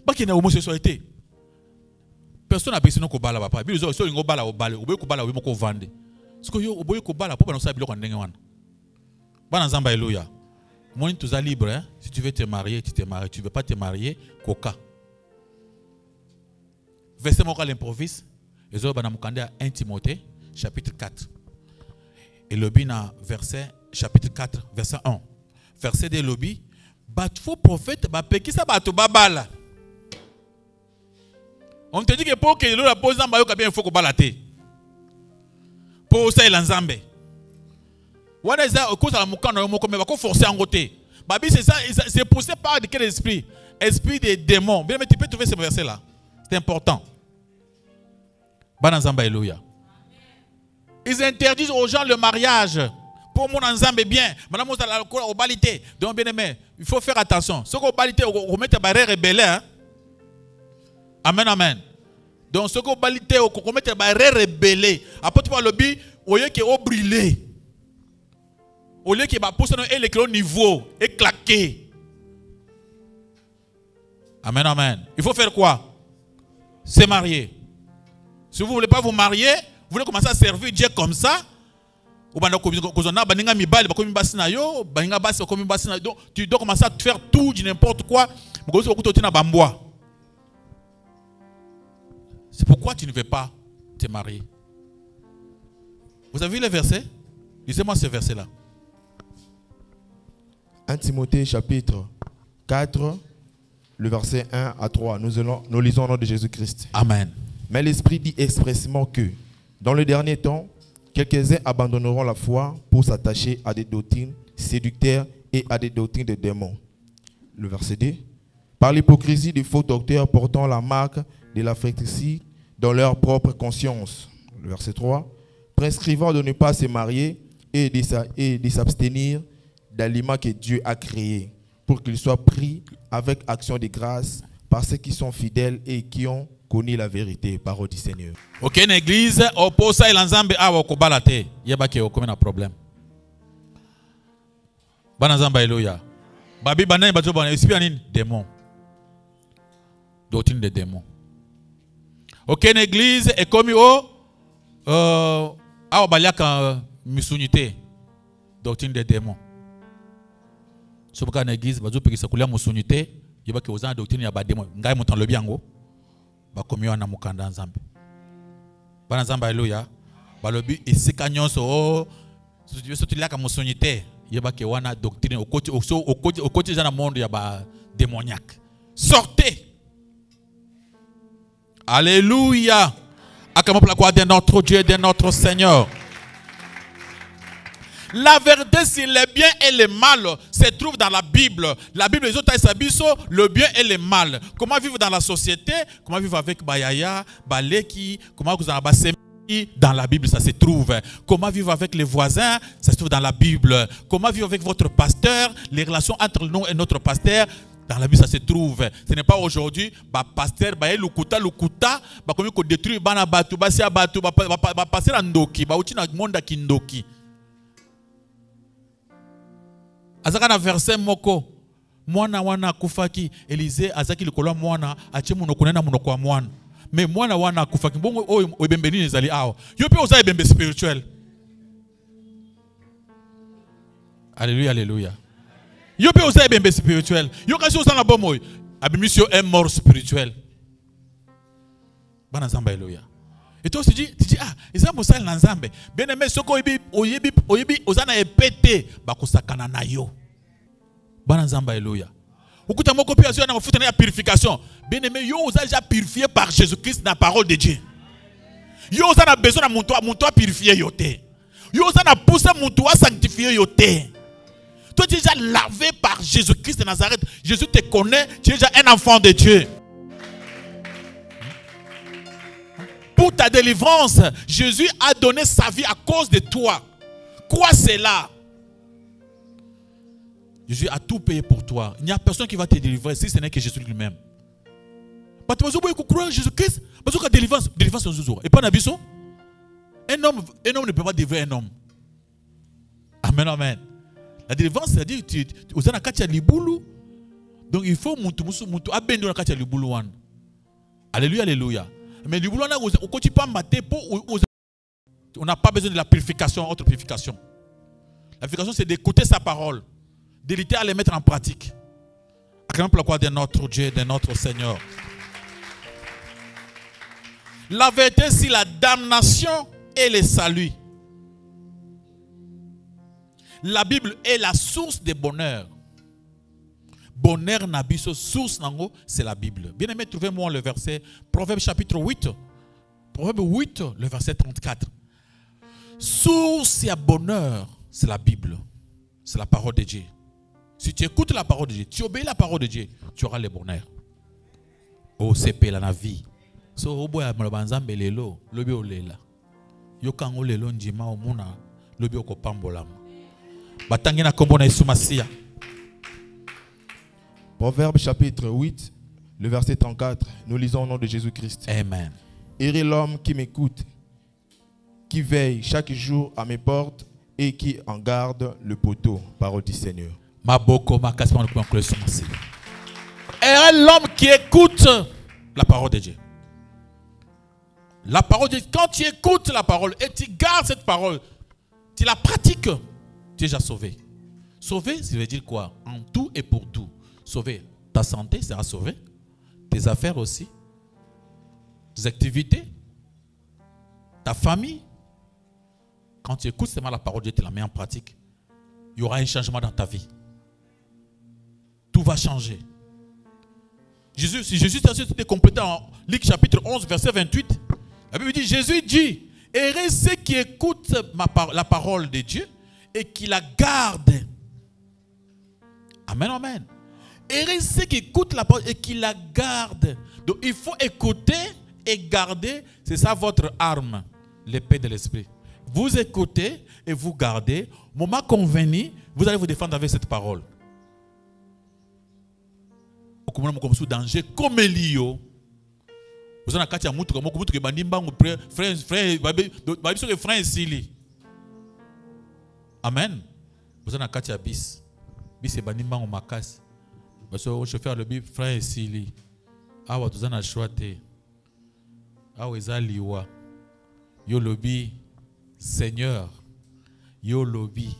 Pas qu'il y a homosexualité. Personne n'a besoin de kobala papa. Bible zo so ngobala obale, oboye kobala oboye moko vande. Parce que yo oboye kobala pour banonsa biloko ndenge wana. Bana nzamba haleluya. Moi tu es libre hein? Si tu veux te marier, tu te maries. Tu veux pas te marier, coca. Verset moko à l'improviste. Ezo bana mukande à 1 Timothée chapitre 4. Et lobby na verset chapitre 4 verset 1. Verset de lobby bat faux prophète ba peki sa bato babala. On te dit que pour que la pose en bayo bien faut ko balate. Pour ça il nzambe. Wana za cause la mukano yo moko me ba ko forcer en côté. Babi c'est ça c'est poussé par de quel esprit? Esprit des démons. Bien mais tu peux trouver ce verset là. C'est important. Bana nzamba haleluya. Ils interdisent aux gens le mariage. Pour mon ensemble bien, madame vous allez au balité. Donc bien aimé, il faut faire attention. Ce qu'on balité, on met des barrières rebelles. Amen, amen. Donc ce qu'on balité, on met des barrières rebelles. Après tu vois le but, au lieu qu'il est brûlé, au lieu qu'il va pousser au niveau et claquer. Amen, amen. Il faut faire quoi? Se marier. Si vous ne voulez pas vous marier, vous voulez commencer à servir Dieu comme ça. Donc tu dois commencer à faire tout du n'importe quoi. C'est pourquoi tu ne veux pas te marier. Vous avez vu le verset? Lisez-moi ce verset là. 1 Timothée chapitre 4, le verset 1 à 3. Nous lisons au nom de Jésus-Christ. Amen. Mais l'Esprit dit expressément que dans le dernier temps, quelques-uns abandonneront la foi pour s'attacher à des doctrines séducteurs et à des doctrines de démons. Le verset 2. Par l'hypocrisie des faux docteurs portant la marque de la fratricide dans leur propre conscience. Le verset 3. Prescrivant de ne pas se marier et de s'abstenir d'aliments que Dieu a créés pour qu'ils soient pris avec action de grâce par ceux qui sont fidèles et qui ont connu la vérité, parole du Seigneur. Ok, une église, au posa et l'ensemble a au kobalate, yeba ke au comme un problème. Banazamba Eloya. Babi banane bazo banane. Esprit anine. Démon. Doctrine des démons. Aucune église est comme a baliaka musunité. Doctrine des démons. Si vous avez une église, vous avez une musunité. Vous avez une doctrine ya ba démon. Ngai mutan le biango. Ba komiwa na mukanda nzambe. Banazamba Eloya. Balobi isekanyon so surtout là comme sonité il y a que wana doctrine au côté dans le monde il y a ba démoniaque. Sortez. Alléluia. Acclamons la gloire de notre Dieu et de notre Seigneur. La vérité sur le bien et le mal se trouve dans la Bible. La Bible, les autres le bien et le mal. Comment vivre dans la société, comment vivre avec Bayaya, Baleki, comment vous en avez dans la Bible, ça se trouve. Comment vivre avec les voisins, ça se trouve dans la Bible. Comment vivre avec votre pasteur, les relations entre nous et notre pasteur, dans la Bible, ça se trouve. Ce n'est pas aujourd'hui, pasteur, lukuta, comme il détruit, batu, basia batu, passer en ndoki, uchi na monde kindoki. Azaka na verset moko, mwana wana kufaki, Élisée, azaki likolo mwana, ache munoko na munoko wa mwana. Mais moi na wana kufaki bongo o ebembe ni ezali awo yo pe oza ebembe spirituel. Alléluia, alléluia. Yo pe oza ebembe spirituel. Yo kasi oza na bomo abimisio est mort spirituel. Bana zamba, alléluia. Et toi tu dis ah eza mosal na nzambe bien aimé soko oyebi oza na epete bakosakana na yo. Bana zamba, alléluia. Ukuta moko pia na mafuta na purification. Bien aimé, yo osa déjà purifié par Jésus-Christ dans la parole de Dieu. Yo osa na besoin na monto purifié yote. Yo osa na pousse monto sanctifié yote. Toi tu es déjà lavé par Jésus-Christ de Nazareth. Jésus te connaît, tu es déjà un enfant de Dieu. Pour ta délivrance, Jésus a donné sa vie à cause de toi. Quoi cela? Jésus a tout payé pour toi. Il n'y a personne qui va te délivrer si ce n'est que Jésus lui-même. Parce que vous croyez Jésus-Christ, parce que la délivrance est toujours. Et pas n'abisso. Un homme ne peut pas délivrer un homme. Amen, amen. La délivrance, c'est-à-dire que tu as un katia libulu. Donc il faut mutu abendo na katia libulu wan. Alléluia, alléluia. Mais libulu wana quand tu peux mater pour on n'a pas besoin de la purification, autre purification. La purification c'est d'écouter sa parole. D'hésiter à les mettre en pratique. Acclamons la gloire de notre Dieu, de notre Seigneur. La vérité, c'est la damnation et le salut. La Bible est la source de bonheur. Bonheur nabiso, source nango, c'est la Bible. Bien aimé, trouvez-moi le verset, Proverbe chapitre 8. Proverbe 8, le verset 34. Source et bonheur, c'est la Bible. C'est la parole de Dieu. Si tu écoutes la parole de Dieu, tu obéis la parole de Dieu, tu auras le bonheur. Oh, c'est pela la vie. So, obo ya malobanzambe lelo, lobi olela. Yo kango lelo njima omuna, lobi okopambolam. Batangi na kombo na Yesu Masia. Proverbe chapitre 8, le verset 34, nous lisons au nom de Jésus-Christ. Amen. Heureux l'homme qui m'écoute, qui veille chaque jour à mes portes et qui en garde le poteau. Parole du Seigneur. Et l'homme qui écoute la parole de Dieu. La parole de Dieu, quand tu écoutes la parole et tu gardes cette parole, tu la pratiques, tu es déjà sauvé. Sauvé, ça veut dire quoi? En tout et pour tout. Sauvé, ta santé sera sauvée, tes affaires aussi, tes activités, ta famille. Quand tu écoutes seulement la parole de Dieu, tu la mets en pratique, il y aura un changement dans ta vie. Tout va changer. Jésus est complété en Luc chapitre 11, verset 28. La Bible dit, Jésus dit, heureux ceux qui écoutent la parole de Dieu et qui la gardent. Amen, amen. Heureux ceux qui écoutent la parole et qui la gardent. Donc il faut écouter et garder. C'est ça votre arme, l'épée de l'esprit. Vous écoutez et vous gardez. Moment convenu, vous allez vous défendre avec cette parole. Comme danger comme Elio. Vous avez un moutou comme moutou que bandimba frère Sili. Amen. Vous avez un bis. c'est banimba au makas. Parce que le chauffeur le bip frère Sili. Ah wa tuzana choite. Ah weza liwa. Yo lobi Seigneur. Yo lobi.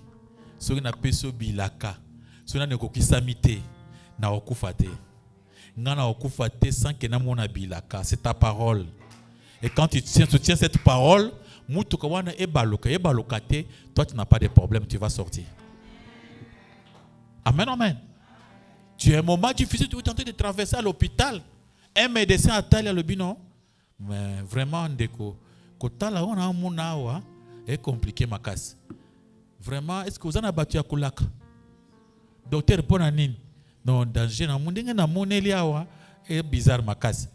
Soki na peso bilaka. Soki na nekokisa mite na okufate. Ngana okufate sans que na mona bilaka. C'est ta parole. Et quand tu tiens cette parole, toi tu n'as pas de problème, tu vas sortir. Amen, amen. Tu as un moment difficile, tu es en train de traverser à l'hôpital. Un médecin a taillé le binon. Mais vraiment, c'est compliqué ma casse. Vraiment, est-ce que vous en avez battu à Koulak? Docteur Ponanin, non, danger, c'est bizarre ma casse.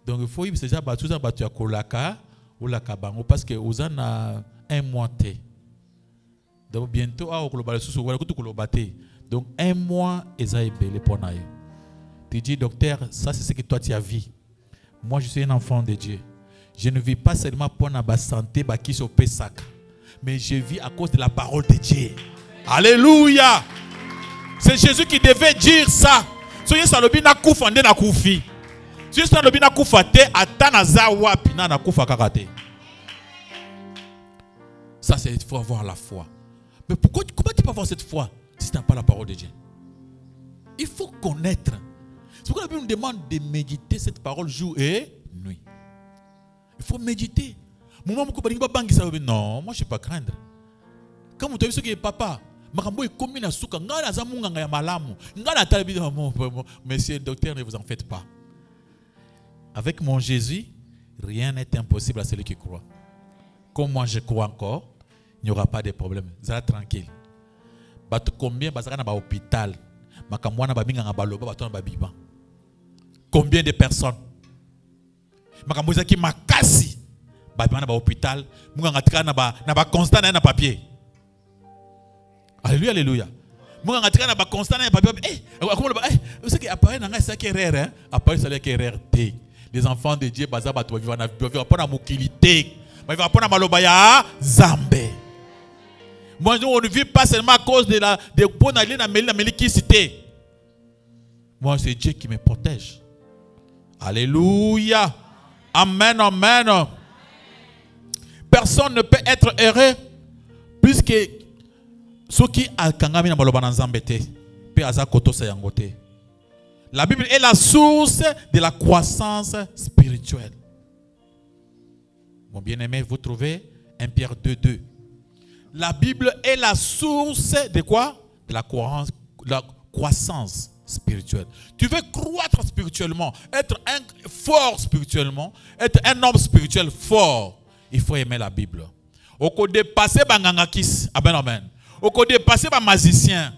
Donc il faut que ces gens battu à Kolaka ou la Kabango parce que vous en avez un mois. Donc bientôt, donc un mois, ils ont belé pour nous. Tu dis, docteur, ça c'est ce que toi tu as vu. Moi je suis un enfant de Dieu. Je ne vis pas seulement pour ma santé, qui se Pessac, mais je vis à cause de la parole de Dieu. Alléluia! C'est Jésus qui devait dire ça. Soyez salobi na kufande na kufi. Si tu as bien kufate, atana zawa pina na kufa kakate. Ça c'est il faut avoir la foi. Mais comment tu peux avoir cette foi si tu n'as pas la parole de Dieu? Il faut connaître. C'est pourquoi la Bible nous demande de méditer cette parole jour et nuit. Il faut méditer. Non, moi je ne suis pas craindre. Quand vous avez dit que papa, monsieur le docteur, ne vous en faites pas. Avec mon Jésus, rien n'est impossible à celui qui croit. Comme moi je crois encore, il n'y aura pas de problème. Vous allez tranquille. Combien de hôpital? Combien de personnes? Hôpital, constant na papier. Alléluia, alléluia. Les enfants de Dieu, moi, on ne vit pas seulement à cause de la bonne cité. Moi, c'est Dieu qui me protège. Alléluia. Amen, amen. Personne ne peut être heureux puisque ceux qui ont kangami na baloba na nzambe te pe aza kotosa yango te. La Bible est la source de la croissance spirituelle. Mon bien-aimé, vous trouvez 1 Pierre 2:2. La Bible est la source de quoi? De la croissance spirituelle. Tu veux croître spirituellement, être fort spirituellement, être un homme spirituel fort, il faut aimer la Bible. Au côté dépasser bangangakis, amen amen. Au côté dépasser ba magicien.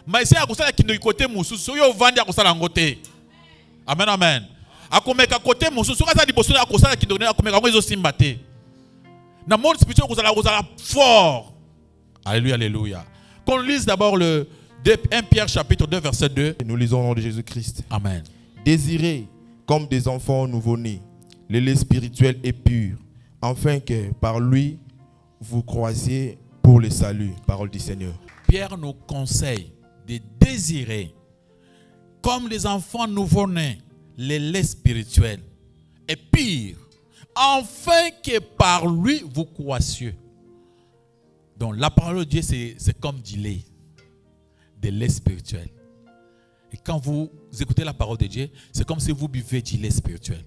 Mais c'est à cause qui nous côté musu, soyo vandi à cause la ngote. Amen amen. A comme ka côté musu, soyo ça di bosso à cause qui donne a comme ka ngozo simbate. Na monde spirituel cause la fort. Alléluia alléluia. Qu'on lise d'abord le 1 Pierre chapitre 2 verset 2. Nous lisons au nom de Jésus-Christ. Amen. Désirez comme des enfants nouveau-nés le lait spirituel et pur, afin que par lui vous croisiez pour le salut. Parole du Seigneur. Pierre nous conseille de désirer comme les enfants nouveau-nés le lait spirituel et pur, afin que par lui vous croisiez. Donc la parole de Dieu c'est comme du lait. De lait spirituel. Et quand vous écoutez la parole de Dieu, c'est comme si vous buvez du lait spirituel.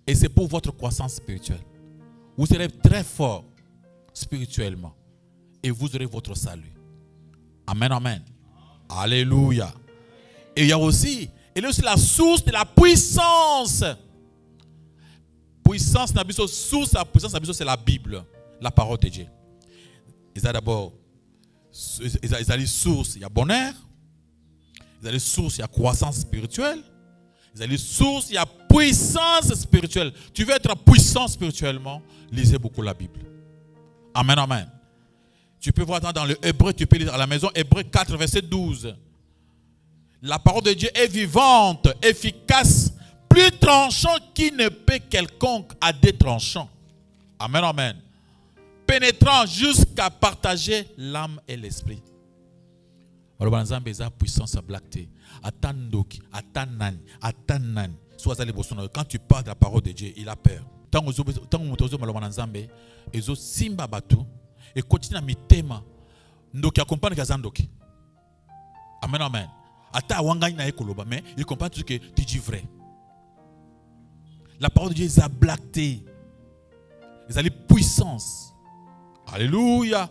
Et c'est pour votre croissance spirituelle. Vous serez très fort spirituellement. Et vous aurez votre salut. Amen, amen. Alléluia. Et il y a aussi la source de la puissance. Puissance, source de la puissance, c'est la Bible, la parole de Dieu. Et ça d'abord, ils ont des sources, il y a bonheur. Ils ont des sources, il y a croissance spirituelle. Ils ont des sources, il y a puissance spirituelle. Tu veux être puissant spirituellement, lisez beaucoup la Bible. Amen, amen. Tu peux voir dans le Hébreu, tu peux lire à la maison, Hébreu 4, verset 12. La parole de Dieu est vivante, efficace, plus tranchante qu'une épée quelconque à deux tranchants. Amen, amen. Pénétrant jusqu'à partager l'âme et l'esprit. maloba nzambe eza puissance à blacter. Atandoki, atanani, atanani. Soit allé bosono. Quand tu parles de la parole de Dieu, il a peur. Tant que motozo maloba nzambe, ezo simba batu et continue à mitema. Ndoki accompagne kazandoki. Amen, amen. Ata wangani na ekoloba, mais il comprend tout ce que tu dis vrai. La parole de Dieu est à blacter. Ils ont puissance. Alléluia.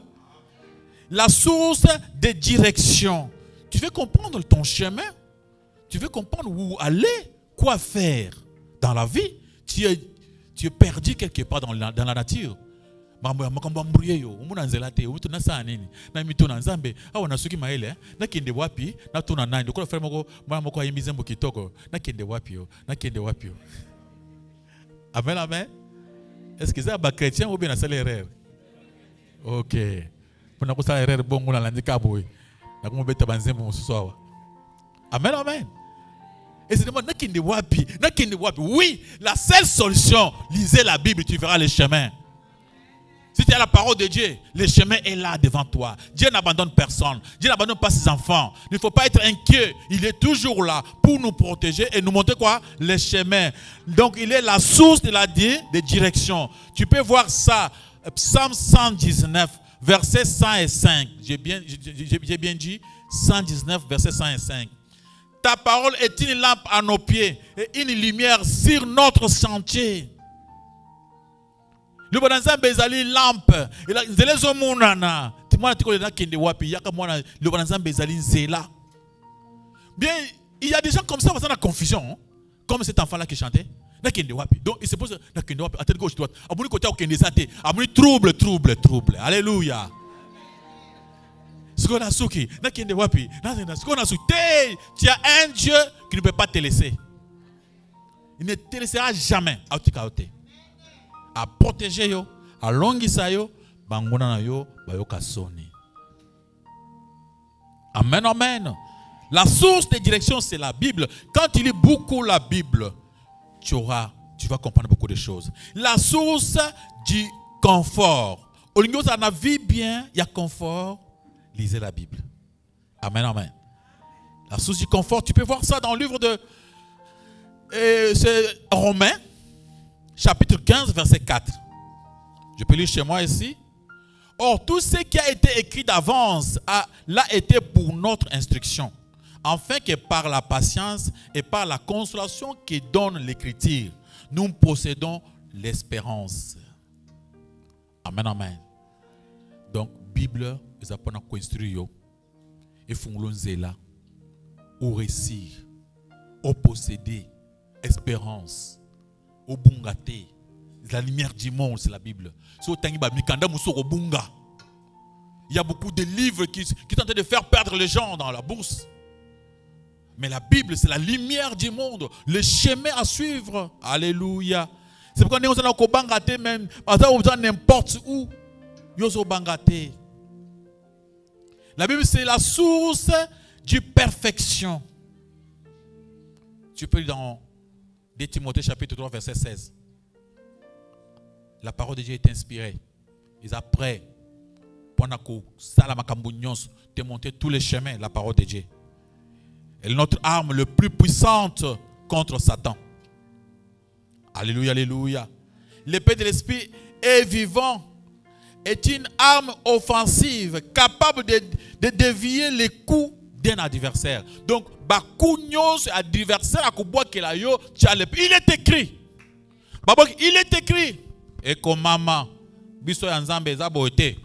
La source de direction. Tu veux comprendre ton chemin. Tu veux comprendre où aller. Quoi faire dans la vie. Tu es perdu quelque part dans la nature. Amen, amen. Est-ce que c'est un chrétien ou bien un erreur? Ok. Pour nous faire erreur, bon, on a l'handicap. Amen, amen. Et c'est demande, oui, la seule solution, lisez la Bible, tu verras le chemin. Si tu as la parole de Dieu, le chemin est là devant toi. Dieu n'abandonne personne. Dieu n'abandonne pas ses enfants. Il ne faut pas être inquiet. Il est toujours là pour nous protéger et nous montrer quoi? Le chemin. Donc il est la source de la direction. Tu peux voir ça. Psaume 119, verset 105. J'ai bien dit 119, verset 105. Ta parole est une lampe à nos pieds et une lumière sur notre sentier. Le bonanza bezali lampe et la nzelezo monana timwana tiko na kende wapi yaka mwana le bonanza bezali nzela. Bien, il y a des gens comme ça dans la confusion, comme cet enfant là qui chantait na kende wapi. Donc il se pose na kende wapi à tête gauche droite. Amuni côté kende zate, amuni trouble. Alléluia. Siko na suki na kende wapi. Na siko na suki. Tu as un Dieu qui ne peut pas te laisser. Il ne te laissera jamais à côté. À protéger yo, à longisa yo, bangona na yo, bayoka soni. Amen, amen. La source de direction, c'est la Bible. Quand tu lis beaucoup la Bible, tu vas comprendre beaucoup de choses. La source du confort. Au lieu de la vie bien, il y a confort, lisez la Bible. Amen, amen. La source du confort, tu peux voir ça dans le livre de Romains. Chapitre 15, verset 4. Je peux lire chez moi ici. Or, tout ce qui a été écrit d'avance l'a été pour notre instruction, afin que par la patience et par la consolation que donne l'Écriture, nous possédons l'espérance. Amen, amen. Donc, Bible, ils apprennent à construire, et font l'onzela, au récit, au posséder, espérance. Au bungate, la lumière du monde, c'est la Bible. Il y a beaucoup de livres qui tentent de faire perdre les gens dans la bourse. Mais la Bible, c'est la lumière du monde, le chemin à suivre. Alléluia. C'est pourquoi nous avons bangate même, n'importe où. La Bible, c'est la source de perfection. Tu peux lire dans 2 Timothée chapitre 3 verset 16. La parole de Dieu est inspirée. Ils sont prêts pour te montrer tous les chemins, la parole de Dieu. Elle est notre arme le plus puissante contre Satan. Alléluia, alléluia. L'épée de l'esprit est vivant, est une arme offensive capable de dévier les coups d'un adversaire. Donc, adversaire il est écrit. Il est écrit. Et comme maman, biso ya nzambe za boete.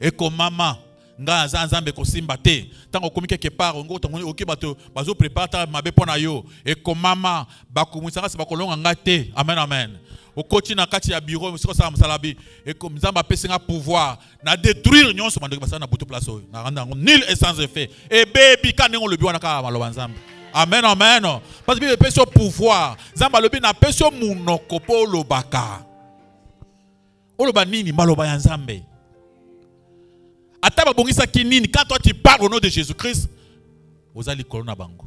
Et comme maman, nga nzambe ko simbate. Tango komi quelque part, ngo tango oki bato bazo prépare mabe pona yo. Et comme maman, bakumusaka se bakolonga ngate. Amen, amen. Au koti na kati ya bureau musiko sa msalabi et comme nzamba pesinga pouvoir na détruire nyonso mandeki basana na butu place oyo na randa nul et sans effet et baby quand on le biwa na ka maloba nzamba. Amen, amen. Parce que le peso pouvoir nzamba lobi na peso munoko po lobaka oloba nini maloba ya nzambe ataba bongisa kinini quand toi tu parles au nom de Jésus-Christ ozali kolona bango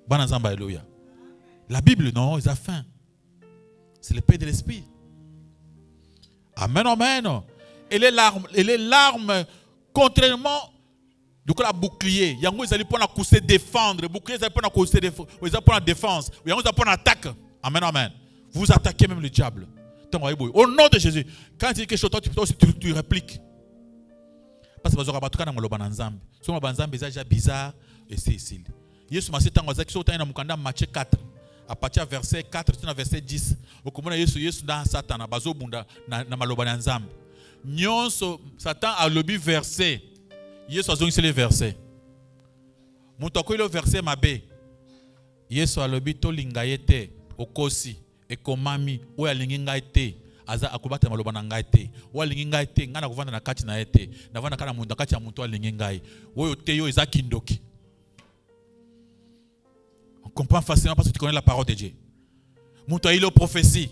bana nzamba. Alléluia. La Bible non ils a faim. C'est l'épée de l'esprit. Amen, amen. Elle est l'arme contrairement Donc la bouclier, yango ils allaient pour se défendre, bouclier ils allaient pour se défendre, ils allaient pour la défense, yango ils allaient pour l'attaque. Amen, amen. Vous attaquez même le diable. Au nom de Jésus, quand il dit quelque chose, toi tu répliques. Parce que vous aurez battu dans le bananzambe. Sur le bananzambe, c'est déjà bizarre et c'est ici. Yesu m'a dit dans Matthieu 4, à partir du verset 4 jusqu'au verset 10, au commun Yesu dans Satan, à bazo bunda na malobananzambe. Nyonso Satan a lobby verset. Yesu a zongi les versets. Moutoko le verset mabe. Yesu a lobby to lingayete okosi ekomami oya lingingayete aza akubata maloba na ngayete. Oya lingingayete ngana kuvanda na kati na yete. Na vanda kana munda kati ya muntu alingingayi. Oyo teyo eza kindoki. On comprend facilement parce que tu connais la parole de Dieu. Muntu a eu la prophétie.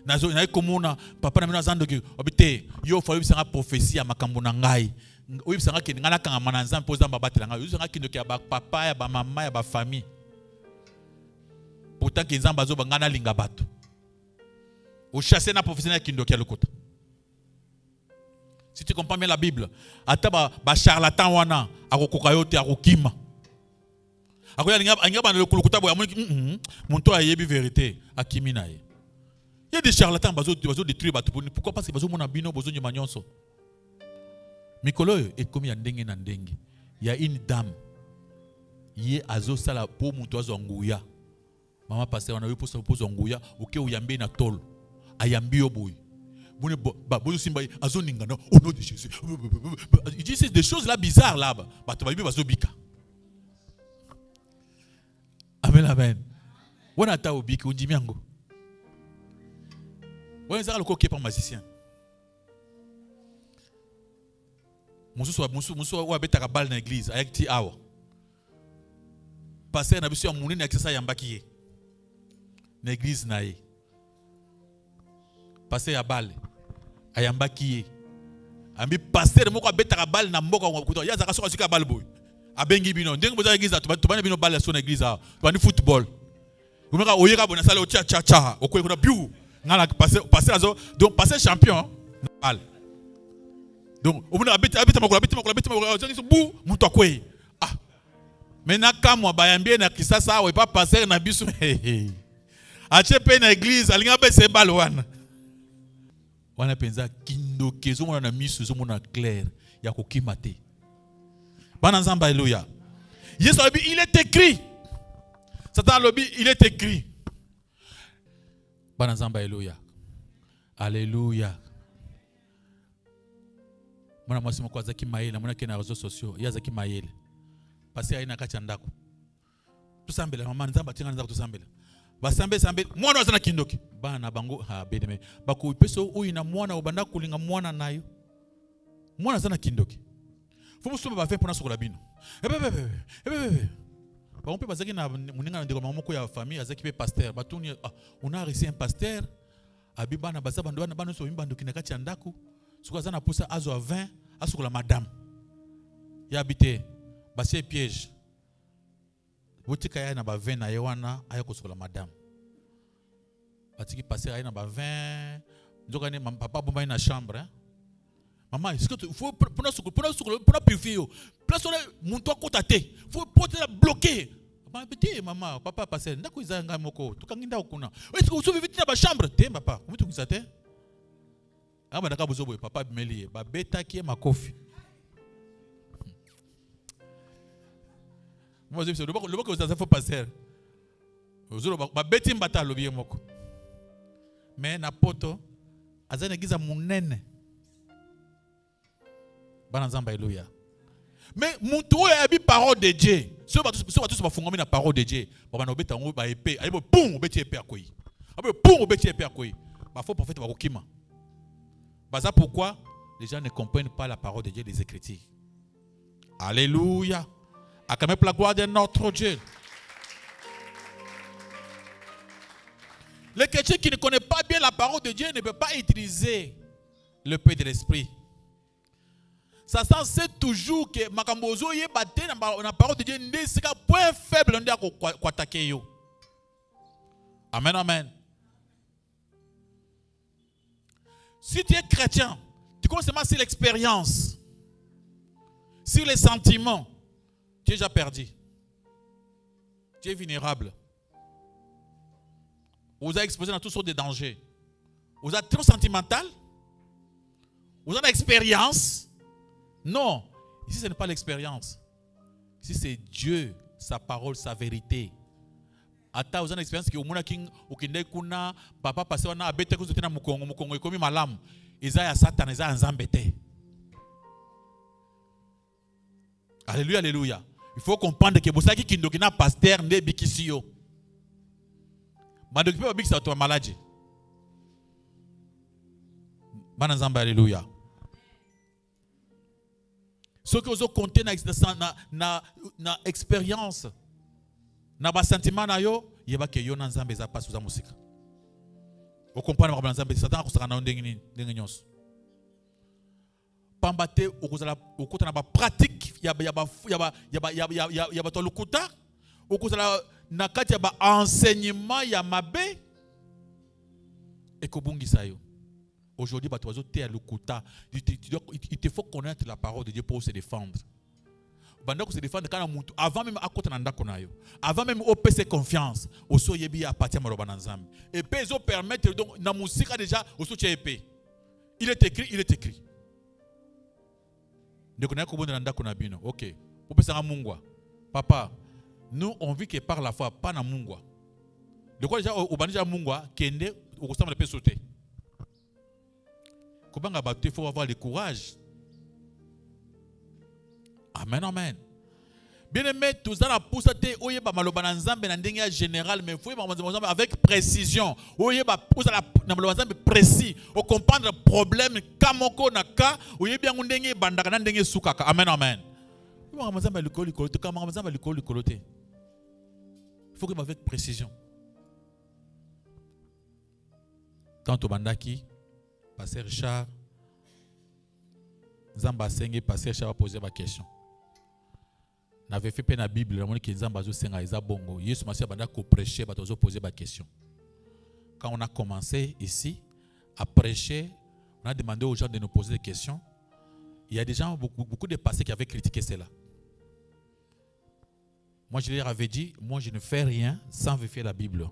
Nazo na komuna papa na mina zando ki obite yo fa yobisa nga prophétie ya makambo na ngai. Oyibisa nga ke ngana kanga mananza mpoza mbabatela ngai. Oyibisa nga kindoki ya ba papa ya ba mama ya ba famille. Pourtant que nzamba zo bangana linga bato. O chasser na prophétie na kindoki ya lokota. Si tu comprends bien la Bible, ata ba charlatan wana akokoka yote akokima. Akoya linga ba lokota boya muntu ayebi vérité akimi na ye. Il y a des charlatans qui vont détruire. Pourquoi? Parce que mon abino besoin de magnonso. Mikolo est comme il y a dengue na dengue. Il y a une dame. Il y a azo sala pour mon toit zonguya. Maman passé on a eu pour zonguya. Ok ou yambe na tol. Ayambi oboy. Bone ba bozo simba azo ningana au nom de Jésus. Il dit c'est des choses là bizarres là bas. Ba to ba bazo bika. Amen amen. Wana ta obiki undimiango. Vous avez le coquet par magicien. Moussou a bêta la balle dans l'église avec ti awa. Passer na bisu amuni na kisa yambaki. Na église nae. Passer à balle. Ayambaki. Ambi passer moko bêta la balle na mboka kuto. Ya zaka soka sika balle boy. Abengi bino. Ndenge boza église to bana bino balle sur l'église a. To bani football. Umeka oyeka bona sala o cha cha cha. Okoye kuna biu. Donc passer champion balle. Donc au bout habite bou muto kwe. Ah. Maintenant quand bayambie na kisasa we pas passer na bisu. Ache pe na église alinga be se balle wana. Wana penza kindo kezo mona na misu zo mona clair ya kokimate. Bana nzamba haleluya. Yesu abi il est écrit. Satan lobi il est écrit. Bana nzamba haleluya. Alléluia. Mwana mwasi moko azaki mayele, mwana ke na réseaux sociaux, ya azaki mayele. Pasi aina kati ndako. Tusambela mama nzamba tinga ndako tusambela. Basambe mwana wazana kindoki. Bana bango ha bedeme. Bako peso uyi na mwana obanda kulinga mwana nayo. Mwana zana kindoki. Fumu sumba ba fe pona sokola bino. On peut passer na muninga ndeko mamoko ya famille azaki pe pasteur. Batuni on a reçu un pasteur. Abibana bazabando bana so imbando kinakati ya ndako sukazana pusa azo a 20 asukola madame ya habité basie piège botika ya na ba 20 na yewana aya kosokola madame batiki passer ya na ba 20 nzoka ne papa bomba na chambre hein? Maman est-ce que il faut pour purifier place on monto à côté faut porter bloquer. Maman, papa passé, ndako izanga moko, tukanginda okuna. Est-ce que vous savez vite na ba chambre? Te papa, comment tu ça te? Ah ba ndaka bozo boy papa bimeli, ba beta ki ma kofi. Moi je sais le bako ça faut passer. Ozolo ba beti mbata lobi moko. Mais na poto azana giza munene. Bana nzamba haleluya. Mais mon tour est la parole de Dieu. Si on va tous fonder la parole de Dieu, on va obéir à une épée. On va boum, obéir épée à quoi? On va boum, obéir épée à quoi? Il faut prophète va kokima. C'est pourquoi les gens ne comprennent pas la parole de Dieu des Écritures. Alléluia. Acclamez la gloire de notre Dieu. Les chrétiens qui ne connaissent pas bien la parole de Dieu ne peuvent pas utiliser le paix de l'esprit. Ça sait toujours que makambozo ye baté na parole de Dieu n'est c'est un point faible on dit ko attaquer yo. Amen amen. Si tu es chrétien, tu commences seulement c'est l'expérience. Sur les sentiments, tu es déjà perdu. Tu es vulnérable. Vous êtes exposé dans toutes sortes de dangers. Vous êtes trop sentimental. Vous avez l'expérience. Non. Ici, ce n'est pas l'expérience. Ici, c'est Dieu, sa parole, sa vérité. Ata vous avez l'expérience que omuna king okinde kuna papa passé wana abete ko zotena mukongo ekomi malamu. Eza ya Satan, eza nzambe te. Alléluia, alléluia. Il faut comprendre que bosaki kindokina pasteur nde bikisiyo. Madoki pe bikisa to malade. Bana nzambe, alléluia. Ce que vous avez compté na expérience, na ba sentiment na yo, yeba ke yo na nzambe za pasu za musika. Vous comprenez ma nzambe Satan ko saka na ndenge nyonso. Pambate okozala okota na ba pratique ya to lukuta, okozala na kati ya ba enseignement ya mabe ekobungisa yo. Aujourd'hui, il te faut connaître la parole de Dieu pour se défendre. Avant même avant même au PC confiance, au so yebi appartient à Nzambe. Et puis ils permettent donc na musique déjà au so épée. Il est écrit, il est écrit. Donc on a ko bonda ndako na bino. OK. Pour pesa mungwa. Papa, nous on vit que par la foi, pas na mungwa. De quoi déjà au banija mungwa kende au kosama de pe sauter. Il faut avoir le courage. Amen, amen. Bien aimé, tout ça, la pousse à te, oye ba malobana nzambe na ndenge général, mais il faut y avec précision. Oye ba pousse à la malobana précis. Au comprendre le problème, kamoko naka, oye bien ndenge bandaka na ndenge sukaka. Amen, amen. Il faut que avec précision. Tant au bandaki. Pasteur Richard, Zamba Senge, Pasteur Richard va poser ma question. N'avait fait peine la Bible, la monnaie qui Zamba Senga Isa Bongo. Yesu Massia Banda ko prêcher, va poser ma question. Quand on a commencé ici à prêcher, on a demandé aux gens de nous poser des questions. Il y a des gens, beaucoup de pasteurs qui avaient critiqué cela. Moi, je leur avais dit, moi je ne fais rien sans vérifier la Bible.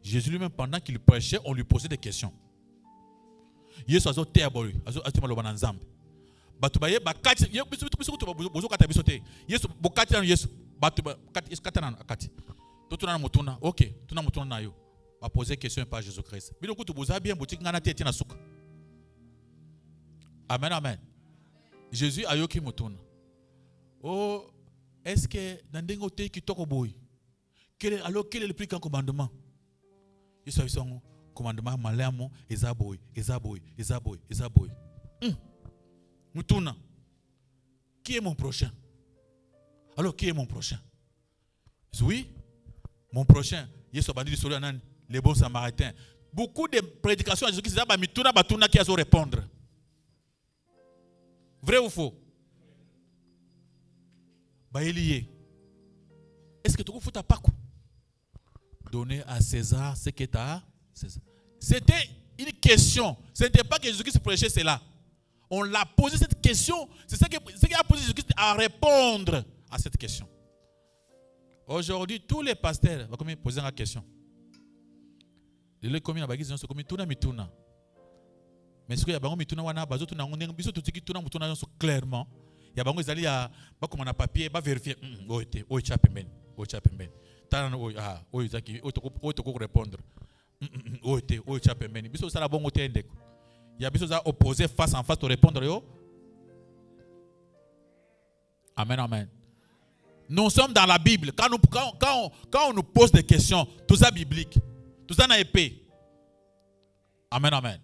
Jésus lui-même, pendant qu'il prêchait, on lui posait des questions. Yesu azo te abolu azo atimalo banzambe batu baye bakati biso bozo kata biso te Yesu bokati na Yesu batu bakati Yesu kata na akati to tuna mutuna OK tuna mutuna na yo ba poser question par Jésus Christ bilo kutu boza bien botiki ngana te na suka. Amen, amen. Jésus ayoki mutuna. Oh, est-ce que dans dengo te ki toko boy quel est le plus grand commandement? Yesu avisongo commandement malamo ezaboy. Mutuna. Qui est mon prochain? Alors qui est mon prochain? Oui, mon prochain. Yesu bandi solo nan les bons samaritains. Beaucoup de prédications à Jésus qui disent ba mituna batuna qui a répondre. Vrai ou faux? Ba Elie. Est-ce que tu faut ta paku? Donner à César ce que tu as. C'était une question. Ce n'était pas que Jésus-Christ prêchait cela. On l'a posé cette question. C'est ce qui a posé Jésus-Christ à répondre à cette question. Aujourd'hui, tous les pasteurs vont poser la question. Les communes sont comme tuna mituna. Mais ce qu'il y a bango mituna wana bazo tuna ngondenga biso tutiki tuna mutuna clairement. Il y a bango ezali ya ba comme na papier ba vérifier o cha pembeni. Tana o izaki o toko répondre. O cha pembeni. Biso sala bongo te ndeko. Il y a biso za opposer face en face pour répondre yo. Amen, amen. Nous sommes dans la Bible. Quand on nous pose des questions, tout ça biblique. Tout ça n'a épée. Amen, amen.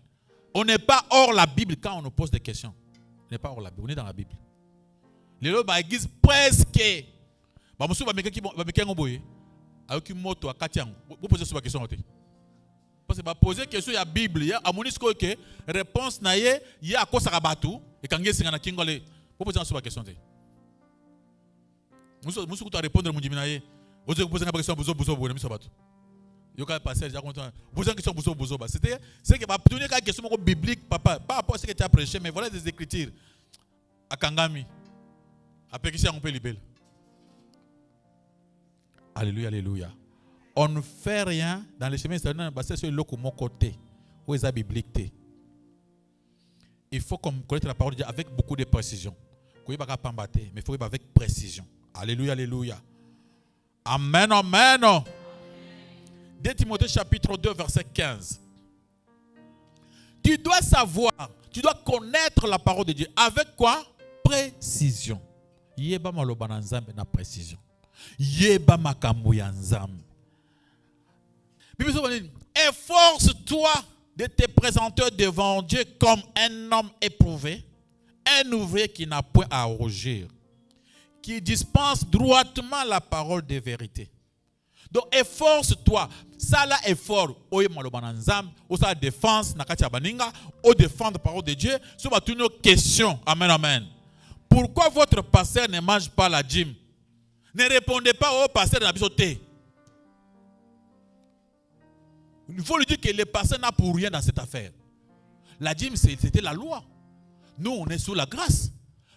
On n'est pas hors la Bible quand on nous pose des questions. On n'est pas hors la Bible, on est dans la Bible. Les gens disent presque. Parce que poser question la Bible, il y a que réponse na ye, il y a quoi ça rabatu et quand il y a kingole, poser la question. Musu ta répondre mon diminaye. Vous poser une question bozo batu. Yo ka passer déjà content. Poser une question bozo. C'était c'est que va donner une question biblique papa, pas rapport à ce que tu as prêché mais voilà des écritures. Akangami. Après qui c'est on peut libérer. Alléluia, alléluia. On ne fait rien dans les chemins, c'est sur le côté. Où est la biblique? Il faut qu'on connaisse la parole de Dieu avec beaucoup de précision. Mais il faut avec précision. Alléluia, alléluia. Amen, amen. 2 Timothée chapitre 2, verset 15. Tu dois savoir, tu dois connaître la parole de Dieu. Avec quoi? Précision. Yeba maloba na nzambe na précision. Yeba makambo ya nzambe. Efforce-toi de te présenter devant Dieu comme un homme éprouvé, un ouvrier qui n'a point à rougir, qui dispense droitement la parole de vérité. Donc efforce-toi. Ça là effort. Oye maloba na nzambe, o sa défense na kati ya baninga, o défendre la parole de Dieu, sur ba une question. Amen, amen. Pourquoi votre pasteur ne mange pas la dîme? Ne répondez pas au pasteur de la bisoté. Il faut lui dire que le pasteur n'a pour rien dans cette affaire. La dîme, c'était la loi. Nous, on est sous la grâce.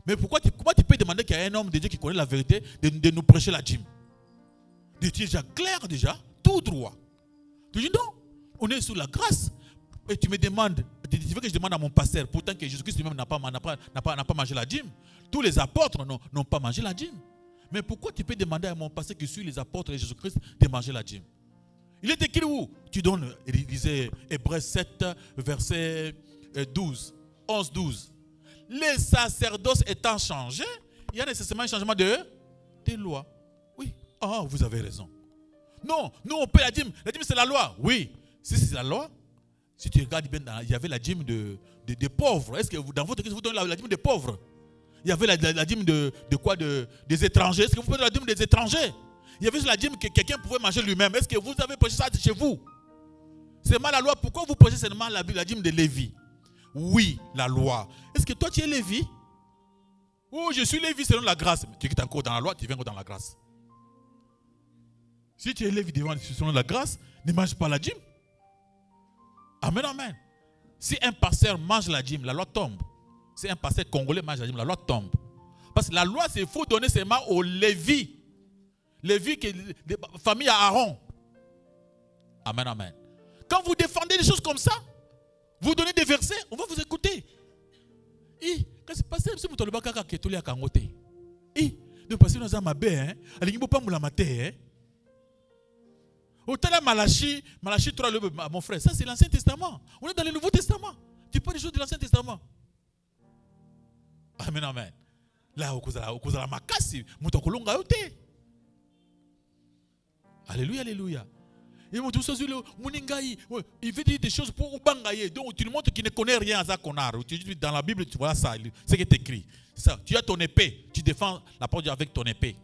Mais comment tu peux demander qu'il y a un homme de Dieu qui connaît la vérité de nous prêcher la dîme? Tu es déjà clair déjà, tout droit. Tu dis non, on est sous la grâce. Et tu me demandes, tu veux que je demande à mon pasteur, pourtant que Jésus-Christ lui-même n'a pas mangé la dîme. Tous les apôtres n'ont pas mangé la dîme. Mais pourquoi tu peux demander à mon pasteur qui suit les apôtres de Jésus-Christ de manger la dîme? Il est écrit où? Tu donnes, il disait Hébreux 7, verset 12, 11-12. Les sacerdoces étant changés, il y a nécessairement un changement de loi. Oui, vous avez raison. Non, nous on paie la dîme. La dîme c'est la loi. Oui, si c'est la loi, si tu regardes bien, il y avait la dîme des pauvres. Est-ce que dans votre église vous donnez la dîme des pauvres? Il y avait la dîme de quoi? Des étrangers. Est-ce que vous prenez la dîme des étrangers? Il y avait la dîme que quelqu'un pouvait manger lui-même. Est-ce que vous avez prêché ça chez vous? C'est mal la loi. Pourquoi vous prêchez seulement la dîme de Lévi? Oui, la loi. Est-ce que toi tu es Lévi? Oh, je suis Lévi selon la grâce. Tu es encore dans la loi, tu viens encore dans la grâce. Si tu es Lévi selon la grâce, ne mange pas la dîme. Amen, amen. Si un pasteur mange la dîme, la loi tombe. Si un pasteur congolais mange la dîme, la loi tombe. Parce que la loi, c'est faut donner seulement aux Lévi. Lévi, famille à Aaron. Amen, amen. Quand vous défendez des choses comme ça, vous donnez des versets, on va vous écouter. Quand c'est passé, si vous ne pouvez pas que à Kangote. Ne passez dans un mabé, hein. Allez, pas moula maté, hein. Autant la Malachi 3, mon frère, ça c'est l'Ancien Testament. On est dans le Nouveau Testament. Tu parles des choses de l'Ancien Testament. Amen, amen. Là, au cause de la makasi, moutokolonga yote. Alléluia, alléluia. Et il veut dire des choses pour Ubangaye. Donc tu lui montres qu'il ne connaît rien à ça qu'on a. Tu dis dans la Bible, tu vois ça, c'est qui est écrit. Ça, tu as ton épée, tu défends la parole avec ton épée.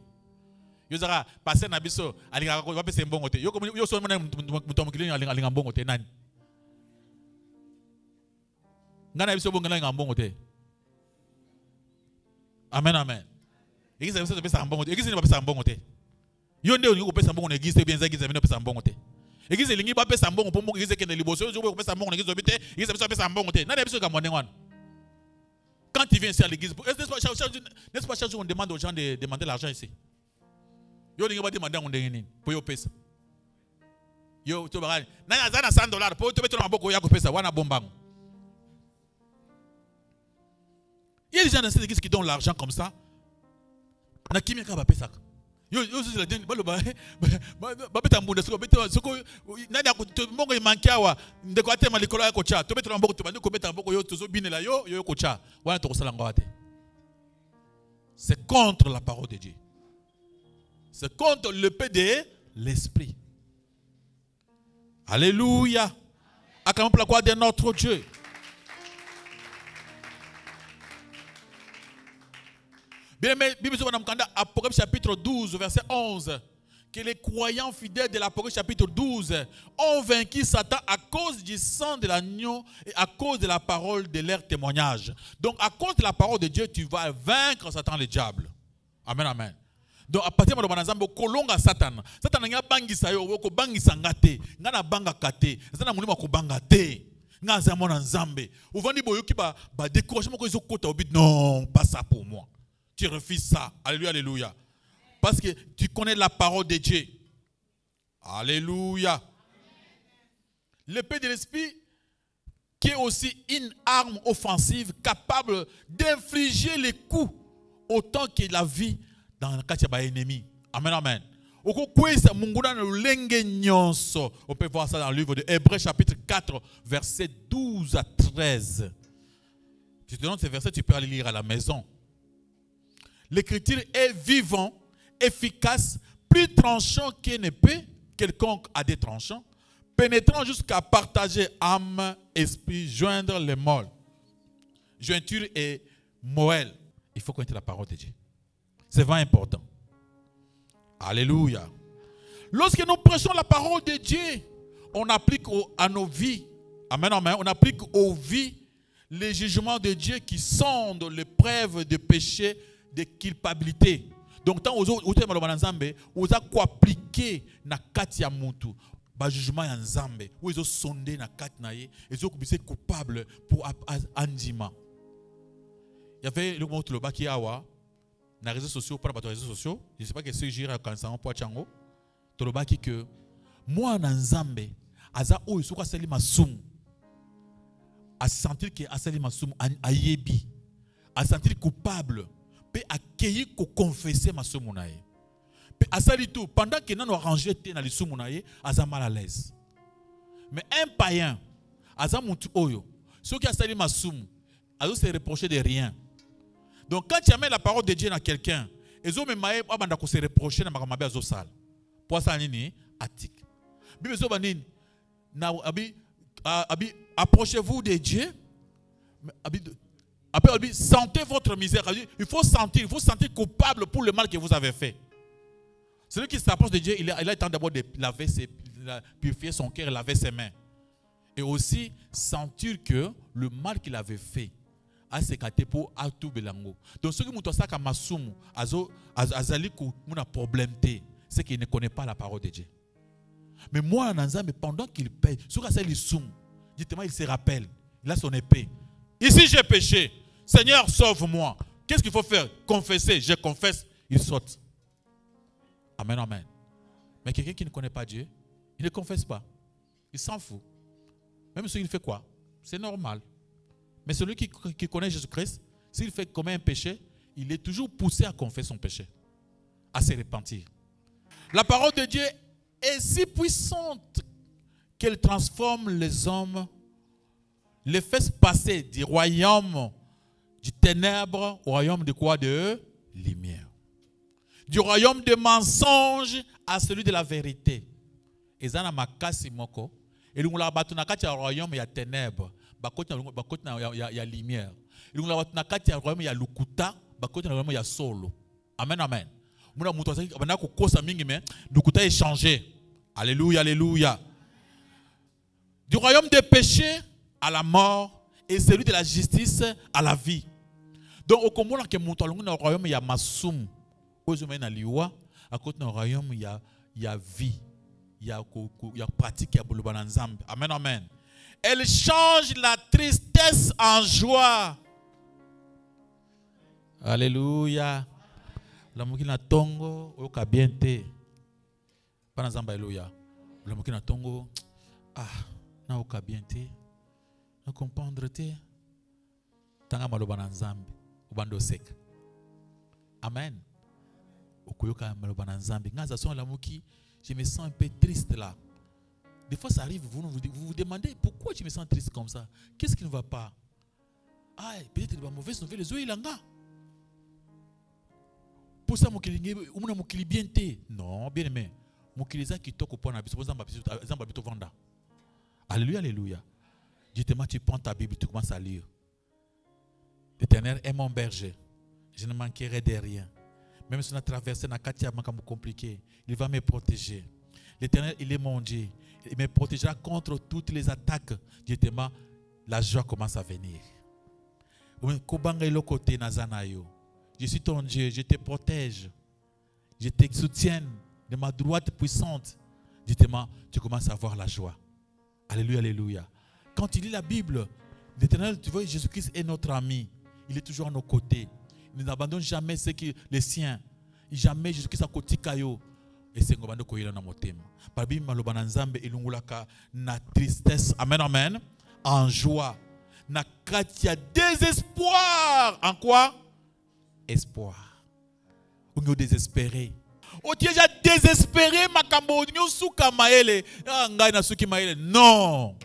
Yozara, passer na biso, alinga ko ba sembo ngote. Yo so mona mutomukili alinga mbongo te nani. Ngana biso bonga alinga mbongo te. Amen, amen. Église biso pesa mbongo te. Église ni ba pesa mbongo te. Yo nde ko pesa mbongo na église bien za église na pesa mbongo te. Église lingi ba pesa mbongo po mbongo église ke na liboso yo ko pesa mbongo na église obite, église biso pesa mbongo te. Nani biso ka mwande ngwana. Quand tu viens ici à l'église, n'est-ce pas chaque jour on demande aux gens de demander l'argent ici? Yo ninga ba demander on ndenge nini po yo pesa. Yo to ba na azana $100 po to beto na maboko yako pesa wana bombango. Il y a des gens dans cette église qui donnent l'argent comme ça. Na kimi ka ba pesa. Yo la deni ba beta mbunda soko beta soko nani ako mbongo imanki awa ndeko atema likolo yako cha to beto na maboko to bandi ko beta maboko yo tozo binela yo ko cha wana to kosala ngawate. C'est contre la parole de Dieu. C'est contre le paix de l'esprit. Alléluia. Acclamons la gloire de notre Dieu. Bien aimé, Bible Apocalypse chapitre 12, verset 11. Que les croyants fidèles de l'Apocalypse chapitre 12 ont vaincu Satan à cause du sang de l'agneau et à cause de la parole de leur témoignage. Donc à cause de la parole de Dieu, tu vas vaincre Satan le diable. Amen, amen. Donc à partir de Banazambo, kolonga Satan. Satan n'a bangi sayo, ko bangi sangate, ngana banga kate, Satan mulima ko bangate, ngaza mona nzambe. Uvandi boyoki ba découragement ko izokota obit non, pas ça pour moi. tu refuses ça. Alléluia, alléluia. Parce que tu connais la parole de Dieu. Alléluia. L'épée de l'esprit qui est aussi une arme offensive capable d'infliger les coups autant que la vie dans le cas de l'ennemi. Amen, amen. On peut voir ça dans le livre de Hébreux chapitre 4, versets 12 à 13. Si tu te donnes ces versets, tu peux aller lire à la maison. L'écriture est vivant, efficace, plus tranchant qu'une épée, quelconque a des tranchants, pénétrant jusqu'à partager âme, esprit, joindre les molles. Jointure et moelle. Il faut connaître la parole de Dieu. C'est vraiment important. Alléluia. Lorsque nous prêchons la parole de Dieu, on applique à nos vies. Amen, amen. On applique aux vies les jugements de Dieu qui sondent les preuves de péché, de culpabilité. Donc, tant vous avez appliqué na kati ya mutu, ba jugement ya nzambe, où ils ont sondé na kati na ye, ils ont été coupables pour andima. Il y avait le mot le baki awa na réseaux sociaux, pas les réseaux sociaux. Je ne sais pas que c'est jira quand ça en poids chango. To le baki que moi na nzambe aza o isuka sali masum. À sentir que asali masum ayebi, à sentir coupable. Peut accueillir qu'on confesser ma soumunaye. Peut asali tout pendant que nous arrangé dans les soumunaye, asa mal à l'aise. Mais un païen, asa mutu oyo, ceux qui asali ma soum, asa se reprocher de rien. Donc quand tu amènes la parole de Dieu à quelqu'un, ils ont même abanda ko se reprocher na makambe azo sal. Pour ça nini atik. Bible zo banini na abi approchez-vous de Dieu. Après, sentez votre misère. Il faut sentir coupable pour le mal que vous avez fait. Celui qui s'approche de Dieu, il a le temps d'abord de purifier son cœur et laver ses mains. Et aussi sentir que le mal qu'il avait fait a sécaté pour tout belango. Donc ceux qui m'ont dit que masumu azali ko muna problème té, c'est qu'il ne connaît pas la parole de Dieu. Mais moi mais pendant qu'il paye, ce que c'est les soum, dites-moi il se rappelle, il a son épée. Ici j'ai péché. Seigneur, sauve-moi. Qu'est-ce qu'il faut faire? Confesser. Je confesse. Il saute. Amen, amen. Mais quelqu'un qui ne connaît pas Dieu, il ne confesse pas. Il s'en fout. Même s'il fait quoi? C'est normal. Mais celui qui connaît Jésus-Christ, s'il fait commet un péché, il est toujours poussé à confesser son péché, à se repentir. La parole de Dieu est si puissante qu'elle transforme les hommes, les fait passer du royaume du ténèbre au royaume de quoi? De lumière. Du royaume de mensonge à celui de la vérité. Et ça na makasi moko. Et nous la batu na kati ya royaume ya ténèbre, bakoti na ya lumière. Et nous la batu na kati ya royaume ya lukuta, bakoti na royaume ya solo. Amen, amen. Muna mutu asaki bana ko kosa mingi mais lukuta est changé. Alléluia, alléluia. Du royaume des péchés à la mort et celui de la justice à la vie. Donc au commun que monte dans le royaume il y a masum, au sommet na liwa, à côté dans le royaume il y a vie, il y a pratique, il y a bolobana nzambe. Amen, amen. Elle change la tristesse en joie. Alléluia. La mukina tongo o kabiente. Pana nzamba alléluia. La mukina tongo na o kabiente. Na comprendre te. Tanga malobana nzambe. Ubando sek. Amen. Okoyoka malobana nzambe. Ngaza son la muki, je me sens un peu triste là. Des fois ça arrive, vous vous demandez pourquoi je me sens triste comme ça. Qu'est-ce qui ne va pas? Ah, peut-être il va mauvaise nouvelle, les ilanga. Pour ça mukili umuna mukili bien te. Non, bien aimé. Mukili za kitoko pona biso zamba bito vanda. Alléluia, alléluia. Dis-moi, tu prends ta Bible, tu commences à lire. L'Éternel est mon berger. Je ne manquerai de rien. Même si on a traversé na katia makamu compliqué, il va me protéger. L'Éternel, il est mon Dieu. Il me protégera contre toutes les attaques. Dis-moi, la joie commence à venir. Je suis ton Dieu, je te protège. Je te soutiens de ma droite puissante. Dis-moi, tu commences à avoir la joie. Alléluia, alléluia. Quand il lit la Bible, l'Éternel, tu vois, Jésus-Christ est notre ami. Il est toujours à nos côtés. n'abandonne jamais les siens. Jamais Jésus-Christ a kotika yo. Et c'est ngobando koyela na motema. Pabi maloba na nzambe elungulaka na tristesse. Amen, amen. En joie. Na katia désespoir. En quoi? Espoir. On est désespéré. On est déjà désespéré. Makambo nyo suka maele. Ngai na suki maele. Non.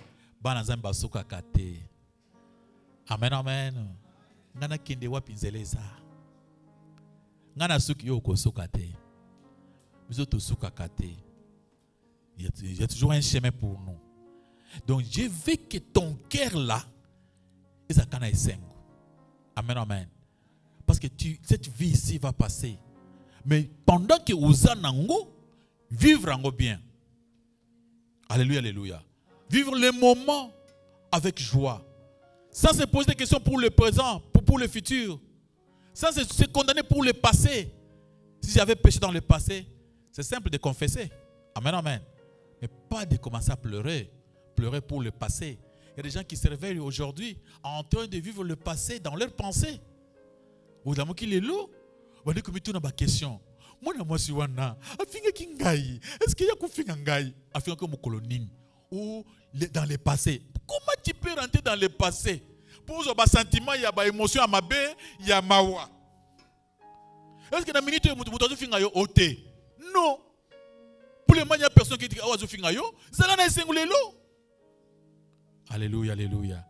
Bana nzambe basuka kate. Amen, amen. Ngana kinde wapi nzeleza. Ngana suki yo kosuka te. Nous autres suka kate. Il y a toujours un chemin pour nous. Donc je veux que ton cœur là, ça kana esengo. Amen, amen. Parce que cette vie ici va passer. Mais pendant que vous en nango, vivre en bien. Alléluia, alléluia. Vivre les moments avec joie. Sans se poser des questions pour le présent, pour le futur. Sans se condamner pour le passé. Si j'avais péché dans le passé, c'est simple de confesser. Amen, amen. Mais pas de commencer à pleurer. Pleurer pour le passé. Il y a des gens qui se réveillent aujourd'hui en train de vivre le passé dans leurs pensées. Ou dans qui est lourd. On dit que tu as une question. Moi, je suis wana. Est-ce qu'il y a un finga ngai? Afin que mon colonie. Ou dans le passé. Comment tu peux rentrer dans le passé? Pour avoir sentiment, il y a des émotions à ma bé, il y a mawa. Est-ce que dans la minute où tu finga yo ote? Non. Pour les manières personnes qui disent que tu finga yo, ça n'a pas lo. Alléluia, alléluia.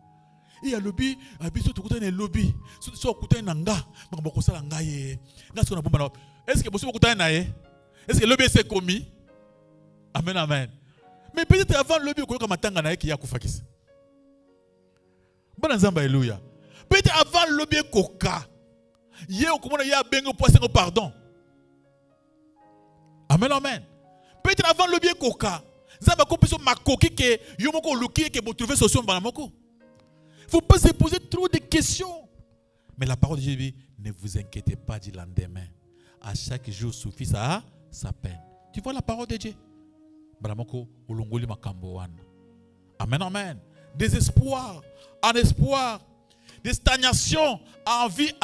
Il y a lobby, abiso tu kutane lobby. So kutane nanga, makamba kosala ngaye. Ngaso na bomba na. Est-ce que bosi kutane nae? Est-ce que lobby s'est commis? Amen, amen. Mais peut-être avant le lobby ko matanga nae ki ya kufakisa. Bon nzamba alléluia. Peut-être avant le lobby koka. Yé okomona ya bengo poisson pardon. Amen, amen. Peut-être avant le lobby koka. Zamba ko piso makoki ke yo moko luki ke bo trouver solution bana moko. Il ne faut pas se poser trop de questions. Mais la parole de Dieu dit, ne vous inquiétez pas du lendemain. À chaque jour suffit sa peine. Tu vois la parole de Dieu? Amen, amen. Désespoir, en espoir, des stagnations en vie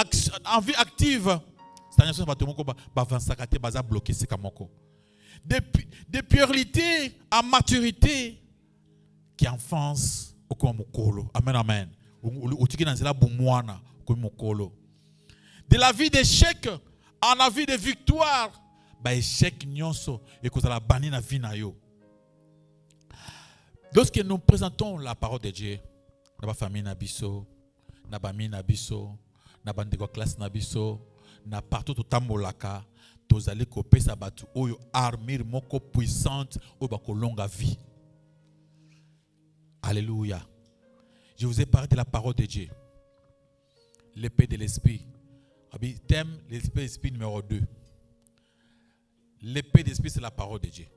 active. Stagnation, va bloquer ce kamoko. Des puérités en maturité qui enfoncent au komokolo. Amen, amen. De la vie d'échec en la vie de victoire. Échec nyonso et que la banni na vie na yo. Lorsque nous présentons la parole de Dieu, na famille na biso, na bami na biso, na bandeko classe na biso, na partout tout tambolaka, tozali kopesa batu oyo armure moko puissante oyo bakolonga vie. Alléluia. Je vous ai parlé de la parole de Dieu. L'épée de l'esprit. Thème, l'esprit numéro 2. L'épée de l'esprit, c'est la parole de Dieu.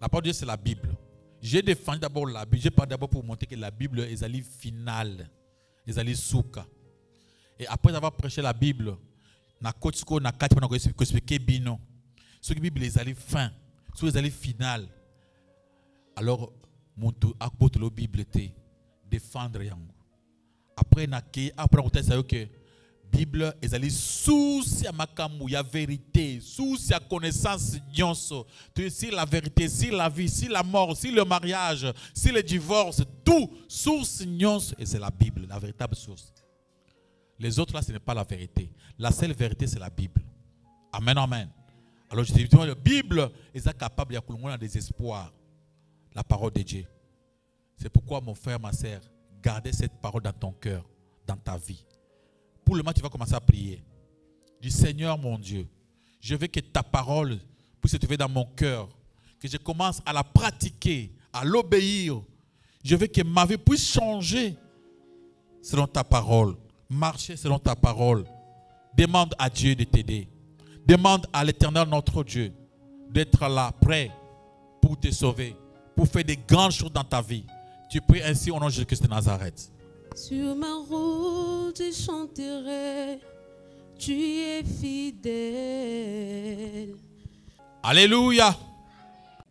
La parole de Dieu, c'est la Bible. J'ai défendu d'abord la Bible. J'ai parlé d'abord pour montrer que la Bible est allée finale. Est allée souka. Et après avoir prêché la Bible, na kotsko na kati na expliquer bino. Ce que la Bible est allée fin. Ce que est allée finale. Alors, mon akboto la Bible était défendre yango. Après on a que Bible est allée sous sa makamu, ya vérité, sous sa connaissance nyonso. Si la vérité, si la vie, si la mort, si le mariage, si le divorce, tout source nyonso et c'est la Bible, la véritable source. Les autres là, ce n'est pas la vérité. La seule vérité, c'est la Bible. Amen, amen. Alors je dis, la Bible est capable de des espoirs. La parole de Dieu. C'est pourquoi mon frère, ma sœur, gardez cette parole dans ton cœur, dans ta vie. Pour le moment, tu vas commencer à prier. Dis, Seigneur mon Dieu, je veux que ta parole puisse se trouver dans mon cœur, que je commence à la pratiquer, à l'obéir. Je veux que ma vie puisse changer selon ta parole, marcher selon ta parole. Demande à Dieu de t'aider. Demande à l'Éternel notre Dieu d'être là, prêt pour te sauver, pour faire des grandes choses dans ta vie. Tu pries ainsi au nom de Jésus-Christ de Nazareth. Sur ma route, je chanterai, tu es fidèle. Alléluia.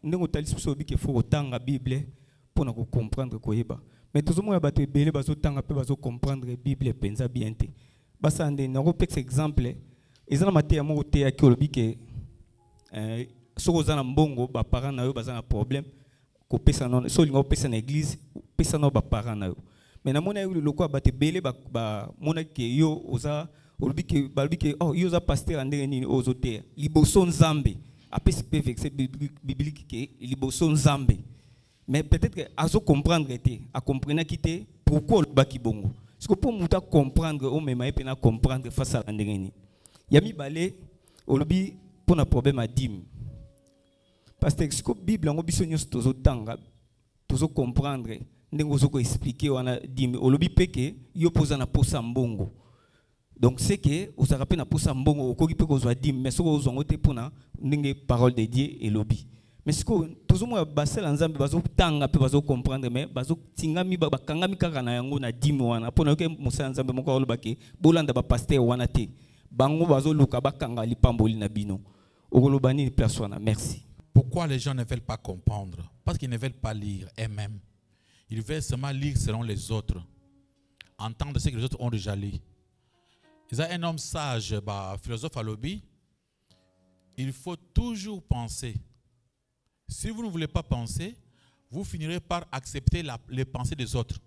Ndenge otalisi biso obi ke faut otanga Bible pour na comprendre koyeba. Mais tout le monde a battu belé bazo tanga pe bazo comprendre Bible penza bien te. basa ande na ko pek exemple ezana mate ya mo te akolobi ke soko za na mbongo ba parents na yo baza na problème ko pesa non so lingo pesa na église pesa no ba parents na yo mais na mona yo lokwa ba te belé ba mona ke yo oza olobi ke oh yo za pasteur ande nini ozote liboso nzambe apesi pe verset biblique ke liboso nzambe mais peut-être que azo comprendre te a comprendre kité pourquoi ba ki bongo. Parce que pour muta comprendre o même et pena comprendre face à l'andengeni. Yami balé olobi pour un problème à dim. Parce que ce que Bible en biso nyos tozo tanga tozo comprendre ndengo zo ko expliquer wana dim olobi peke yo poza na posa mbongo. Donc c'est que vous avez na posa mbongo okoki pe ko zo dim mais so ko zo ngote pona ndenge parole de Dieu et lobi. Mais ce que tous moi basel ensemble bazo tanga pe bazo comprendre mais bazo tingami bakangami kaka na yango na dimo wana pona ke musa ensemble moko olobaki bolanda ba pasteur wana te bango bazo luka bakanga lipamboli na bino okolobani place wana. Merci. Pourquoi les gens ne veulent pas comprendre? Parce qu'ils ne veulent pas lire eux-mêmes. Ils veulent seulement lire selon les autres, entendre ce que les autres ont déjà lu. Il y a un homme sage, philosophe à lobby, il faut toujours penser. Si vous ne voulez pas penser, vous finirez par accepter les pensées des autres.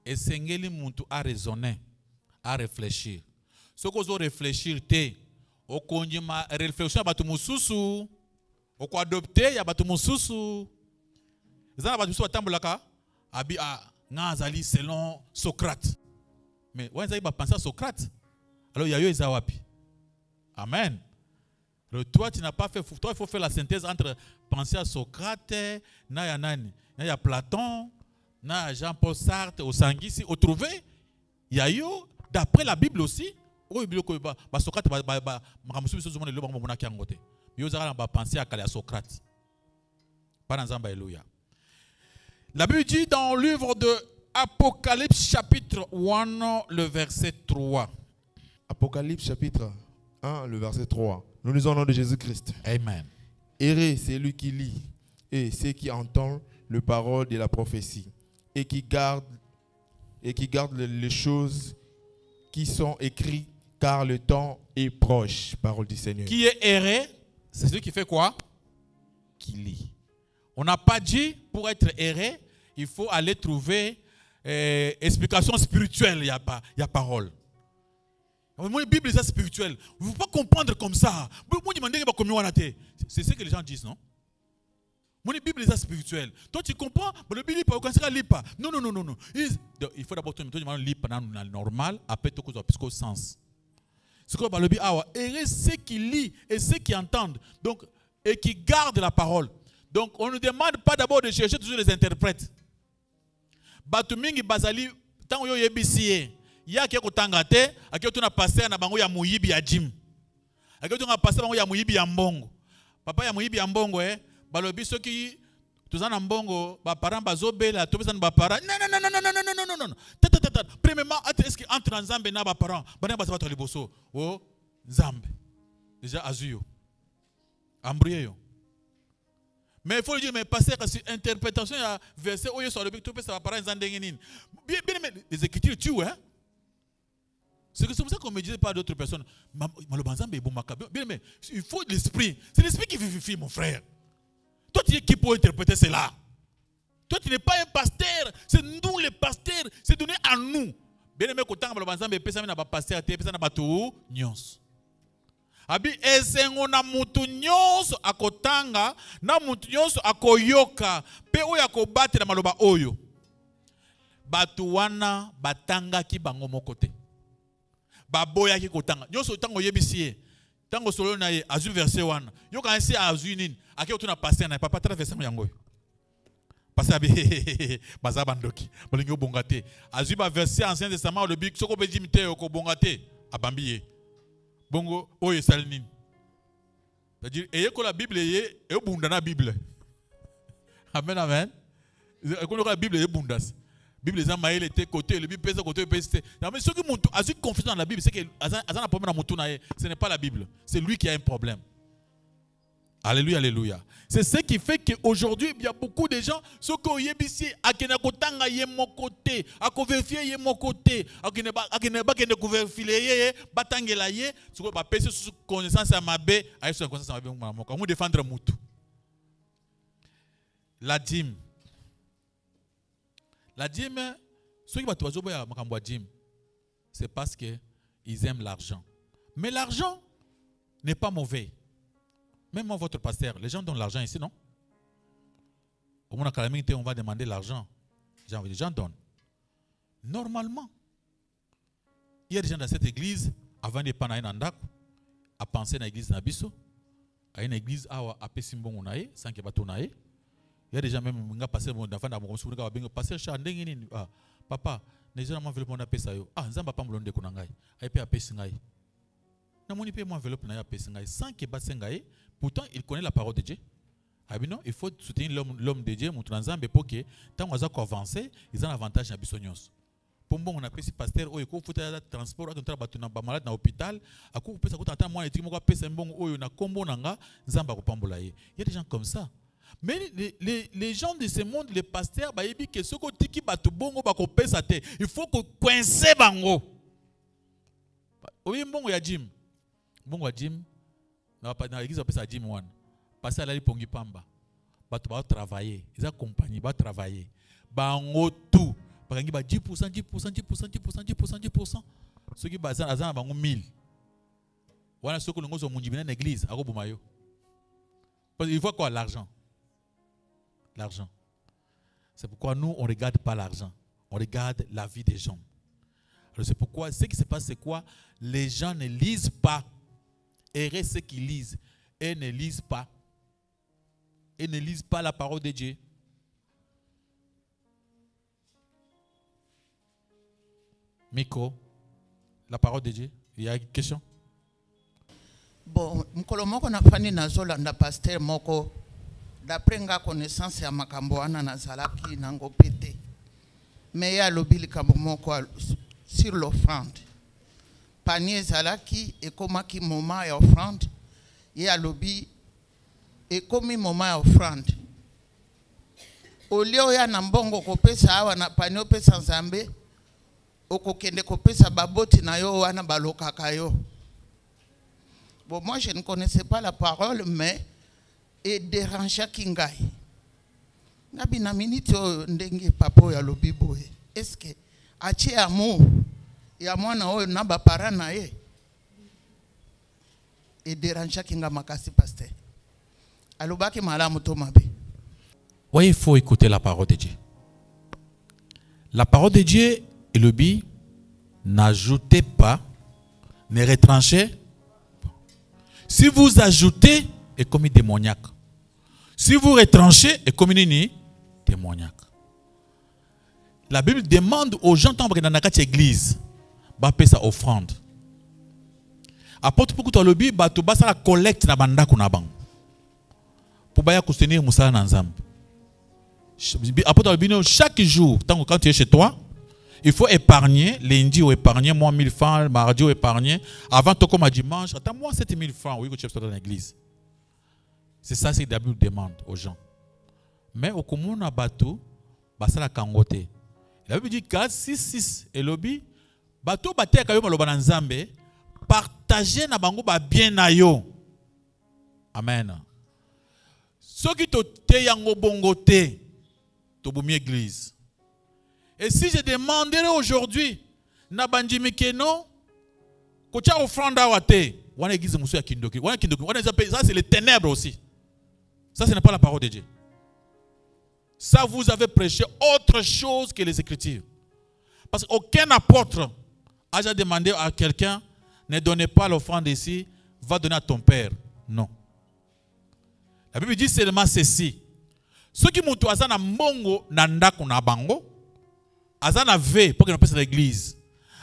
Et Sengeli Muntu a raisonné, à réfléchir. Ce que vous réfléchir, au konjima réfléchir à batumususu, au quoi adopter ya batumususu. Zana batumususu batambulaka abi a ngazali selon Socrate. Mais vous avez pensé à Socrate. Alors il y a eu Ezawapi. Amen. Toi, tu n'as pas fait. Toi, il faut faire la synthèse entre penser à Socrate, Naya Nani, Naya Platon, Naya Jean-Paul Sartre, au Sanguisi, au trouvé. Il y a eu, d'après la Bible aussi, Socrate, penser à Socrate. La Bible dit dans le livre de Apocalypse, chapitre 1, le verset 3. Apocalypse, chapitre 1, le verset 3. Nous lisons au nom de Jésus-Christ. Amen. Heureux c'est lui qui lit et ceux qui entendent les paroles de la prophétie et qui gardent les choses qui sont écrites, car le temps est proche. Parole du Seigneur. Qui est heureux, c'est celui qui fait quoi? Qui lit. On n'a pas dit pour être heureux, il faut aller trouver explication spirituelle. Il y a parole. La Bible est spirituelle. Vous ne pouvez pas comprendre comme ça. C'est ce que les gens disent, non? La Bible est spirituelle. Toi, tu comprends? Mais la Bible ne lit pas. Non. Il faut d'abord lire pendant le normal, après tout le sens. C'est quoi le Bible? Et ceux qui lisent et ceux qui entendent, donc, et qui gardent la parole. Donc, on ne demande pas d'abord de chercher toujours les interprètes. Batumingi bazali, tant que yebisiye. Ya ke kotangate ake tuna passer na bango ya muyibi ya jim ake tuna passer bango ya muyibi ya mbongo papa ya muyibi ya mbongo balobi soki tuzana mbongo ba parents bazobela to bezana ba parents non tata premièrement est-ce que entre nzambe na ba parents bana bazaba to liboso o nzambe déjà azuyo ambriyo mais il faut le dire mais passer à cette interprétation ya verset oyo sur le bic to pesa ba parents nzandenge nini bien les écritures tu hein. C'est comme ça qu'on me disait pas d'autres personnes. Mais il faut l'esprit. C'est l'esprit qui vivifie, mon frère. Toi, tu es qui pour interpréter cela? Toi, tu n'es pas un pasteur. C'est nous les pasteurs. C'est donné à nous. Bien aimé, quand on a un pasteur, abi esengo na mutu nyonso akotanga na mutu nyonso akoyoka pe oyo akobate na maloba oyo batu wana batanga ki bango moko te. Baboya ki kotanga nyonso tango yebisiye tango solo na ye azu verset 1 yo kan esi azu nini ake otuna passer na papa traverser yango parce abi bazaba ndoki bolingo bongate azu ba verset ancien testament le bic soko be dimite ko bongate abambiye bongo oyo sal nini c'est-à-dire eye ko la bible ye e bunda na bible amen ko la bible ye bundas Bible les amaïl était côté, le Bible pèse côté, pèse. Mais ceux qui ont confiance dans la Bible, c'est que Azan a problème dans ce n'est pas la Bible, c'est lui qui a un problème. Alléluia, alléluia. C'est ce qui fait qu'aujourd'hui, il y a beaucoup de gens, ceux qui ont yébissi, à qui n'a qu'autant yé mon côté, à qu'on vérifie yé mon côté, à qui n'a pas qu'on vérifie yé, batangela yé, ce qu'on va passer sous connaissance à ma baie, à sous connaissance à ma baie, on va défendre moutou. La dîme. La dîme, ceux qui vont toujours voir ma dîme, c'est parce qu'ils aiment l'argent. Mais l'argent n'est pas mauvais. Même moi, votre pasteur, les gens donnent l'argent ici, non? Au moins, on va demander l'argent. Les gens donnent. Normalement, il y a des gens dans cette église, avant de prendre à penser à l'église Nabiso, à une église à Pessimbon, sans qu'il y ait. Il y a des gens même qui ont passé mon enfant dans mon souvenir, qui ont passé papa, les gens m'ont enveloppé mon appel ça. Ah, ils n'ont pas me de Konangai. Et puis appel Singai. Non, mon épée m'enveloppe na appel Singai sans qu'il basse Singai. Pourtant, il connaît la parole de Dieu. Ah non, il faut soutenir l'homme de Dieu, mon transambe pour que tant qu'on a avancé, ils ont un avantage à Bissonios. Pour moi, on appelle ce pasteur, oh, il faut faire le transport, on travaille dans malade dans l'hôpital, à quoi on peut s'attendre moi, et tu m'as fait un bon, oh, on a combo nanga, zamba kopambolaye. Il y a des gens comme ça. Mais les gens de ce monde, les pasteurs, bah, ils disent que ce côté qui bat bongo, bah, qu'on pèse sa tête. Il faut qu'on coince bango. Oui, bon, il y a Jim. Bon, il y a Jim. Dans l'église, on appelle ça Jim One. Passer à la Pongi Pamba. Bah, tu vas travailler. Ils accompagnent, bah, travailler. Bango tout. Par exemple, 10%, 10%, 10%, 10%, 10%, 10%. Ceux qui basent à 1000. Voilà ce que nous avons dit dans l'église. Parce qu'il faut quoi? L'argent. L'argent. C'est pourquoi nous, on ne regarde pas l'argent. On regarde la vie des gens. Alors c'est pourquoi, ce qui se passe, c'est quoi? Les gens ne lisent pas. Et ceux qui lisent, et ne lisent pas. Et ne lisent pas la parole de Dieu. Miko, la parole de Dieu. Il y a une question? Bon, mkolomoko na fani na zola na pasteur moko. D'après nga connaissance ya makambo wana na zalaki nango pété. Mais ya lobili kambo moko sur l'offrande. Panier zalaki et komaki moment ya offrande. Ya lobi et komi moment ya offrande. Olio ya nambongo kopesa awa na panier pesa nzambe. Okokende kopesa baboti na yo wana balokaka yo. Bon, moi je ne connaissais pas la parole, mais et dérangeait Kingai. Nabi na minute ndenge papo ya lobibo. Est-ce que achi amour ya mwana oyo na ba parana ye et dérangeait Kinga makasi pasteur. Alobaki malamu to mabe. Oui, il faut écouter la parole de Dieu. La parole de Dieu est le bi. N'ajoutez pas, ne retranchez. Si vous ajoutez, est comme un démoniaque. Si vous retranchez, est comme un démoniaque. La Bible demande aux gens dans l'église de faire sa offrande. Apporte beaucoup de lobby, tu vas la collecte na banda kunabang. Pour baya soutenir Moussa Nanzam. Apporte lobby chaque jour, tant que quand tu es chez toi, il faut épargner, lundi ou épargner, moi 1000 francs, mardi ou épargner, avant tout comme à dimanche, attends-moi 7000 francs, oui, que tu es dans l'église. C'est ça que la Bible demande aux gens. Mais au commun à bateau, ça la kangote. La Bible dit 4, 6, 6, et lobby, bateau bateau kayo maloba nzambe, partagez na bango ba bien na yo. Amen. Ce qui te yango bongote, to boumi église. Et si je demanderais aujourd'hui, na bandimi keno, kocha offrande awate, wana église musu ya kindoki, wana kindoki, ça c'est les ténèbres aussi. Ça ce n'est pas la parole de Dieu. Ça vous avez prêché autre chose que les Écritures. Parce qu'aucun apôtre a déjà demandé à quelqu'un, ne donnez pas l'offrande ici, va donner à ton père. Non. La Bible dit seulement ceci. Ceux qui montent à na mbongo nanda kuna bango, azana ve pour que nous passe l'église.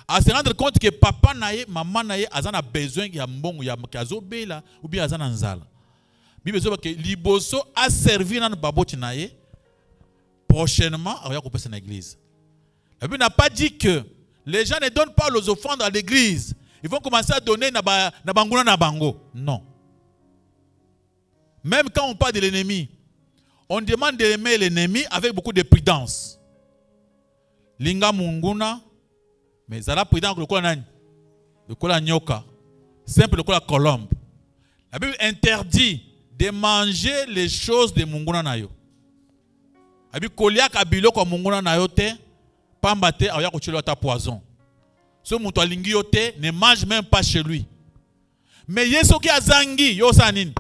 À se rendre compte que papa naye, maman naye, azana besoin ya mbongo ya kazobela ou bien azana nzala. Bible dit que liboso a servi dans baboti naye. Prochainement, on va passe l'église. La Bible n'a pas dit que les gens ne donnent pas les offrandes à l'église. Ils vont commencer à donner na banguna na bango. Non. Même quand on parle de l'ennemi, on demande d'aimer l'ennemi avec beaucoup de prudence. Linga munguna, mais zala prudent le kola nani, le kola nyoka, simple le kola colombe. La Bible interdit de manger les choses de munguna nayo. La Bible kolia kabilo ko munguna nayo te, pambate aya ko chelo ta poison. Ce muto alingi yote ne mange même pas chez lui. Mais yeso ki azangi yo sanini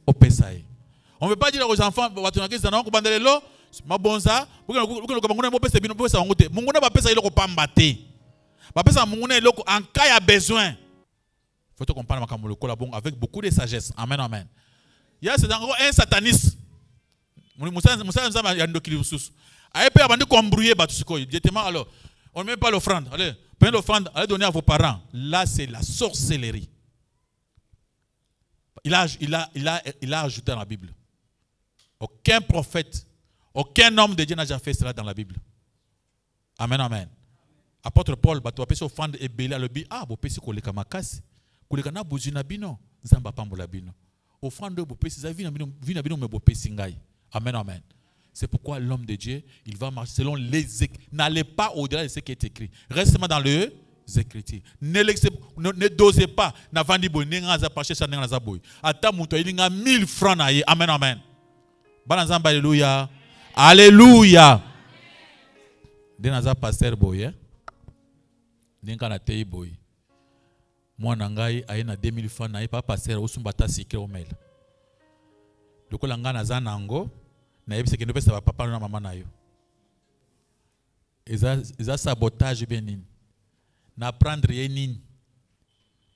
opesaye. On ne veut pas dire aux enfants, ma bonza, vous en cas il y a besoin. Il faut comprendre avec beaucoup de sagesse. Amen, amen. Il y a un sataniste. On ne met pas l'offrande. Allez, prenez l'offrande, allez donner à vos parents. Là, c'est la sorcellerie. Il a ajouté dans la Bible. Aucun prophète, aucun homme de Dieu n'a déjà fait cela dans la Bible. Amen, amen. Apôtre Paul, tu as fait offrande et belé à l'objet. Ah, vous pouvez koleka makasi. Koleka na bozuna bino, zamba pambola bino. Offrande vous pouvez ça vina bino me bopé singai. Amen, amen. C'est pourquoi l'homme de Dieu, il va marcher selon les écritures. N'allez pas au-delà de ce qui est écrit. Restez dans les écritures. Ne dosez pas. N'avandi boy, n'engaza paché ça n'engaza boy. Ata muto il nga 1000 francs na ye. Amen, amen. Banazamba alléluia. Alléluia. Denaza pasteur boy. Nenga na tei boy. Moi nangai ayena 2000 francs na ye pa pasteur osumbata sikre omel. Lokola nga naza nango na yebise ke ndopesa papa na mama na yo. Eza sabotage benini. Na prendre ye nini.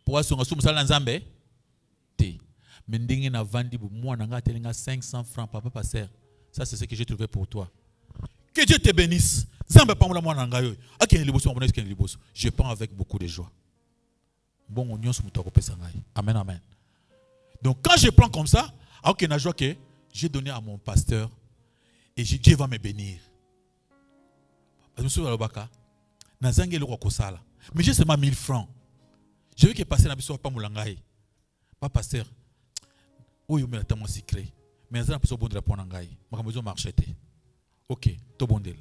Pour asonga sumusala nzambe te. Mendingi na vandi bu moi nanga telinga 500 francs papa pasteur. Ça c'est ce que j'ai trouvé pour toi. Que Dieu te bénisse. Zamba pamola moi nanga yo. Akene liboso mona skene liboso. Je prends avec beaucoup de joie. Bon on nyonso muto ko pesa ngai. Amen, amen. Donc quand je prends comme ça, ok na joie que j'ai donné à mon pasteur et Dieu va me bénir. Mais j'ai seulement 1000 francs. Je veux que pasteur na biso pa mulangai. Pas pasteur. Oui, mais la secret. Mais ça n'a pas bon de répondre à ngai. Ma besoin marcher. Ok, to bondel.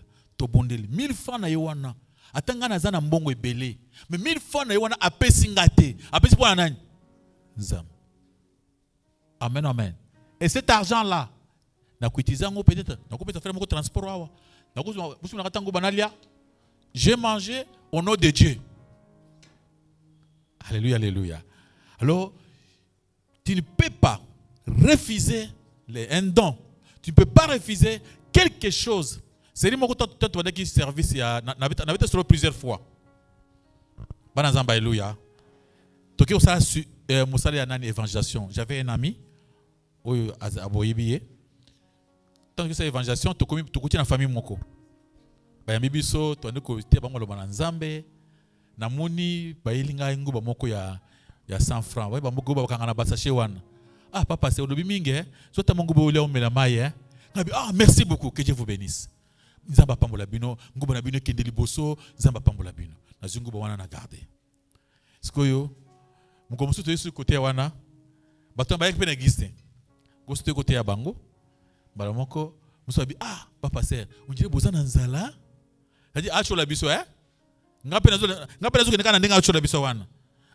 1000 francs na yowana. Atanga na zana mbongo ebele. Mais 1000 francs na yowana apesi ngate. Apesi pour nani? Zam. Amen, amen. Et cet argent là, na kuitizango peut-être, na peut faire mon transport awa. Na kusu na tango banalia. J'ai mangé au nom de Dieu. Alléluia, alléluia. Alors, tu ne peux pas refuser un don. Tu ne peux pas refuser quelque chose. C'est lui qui service n'avait solo plusieurs fois. Banazamba, alléluia. Toki au sala musali anani évangélisation. J'avais un ami au aboyibiye. Tant que c'est évangélisation, tu connais la famille moko. Bayamibiso, tu as dit que tu as bango lo bananzambe. Namuni bayilinga nguba moko ya 100 francs. Ouais bamoko ba kangana basache wana. Ah papa c'est olobi mingi so ta mongo boule o mela mai ah merci beaucoup, que Dieu vous bénisse. Nzamba pambola bino, nguba na bino kende liboso, nzamba pambola bino. Na zunguba wana na garder. Sikoyo moko musu to yesu côté wana. Bato ba ekpe na giste. Gosto côté ya bango. Bala moko musu abi ah papa c'est on dirait bozana nzala. C'est-à-dire acho la biso ngape nazo kenekana ndenga acho la biso wana.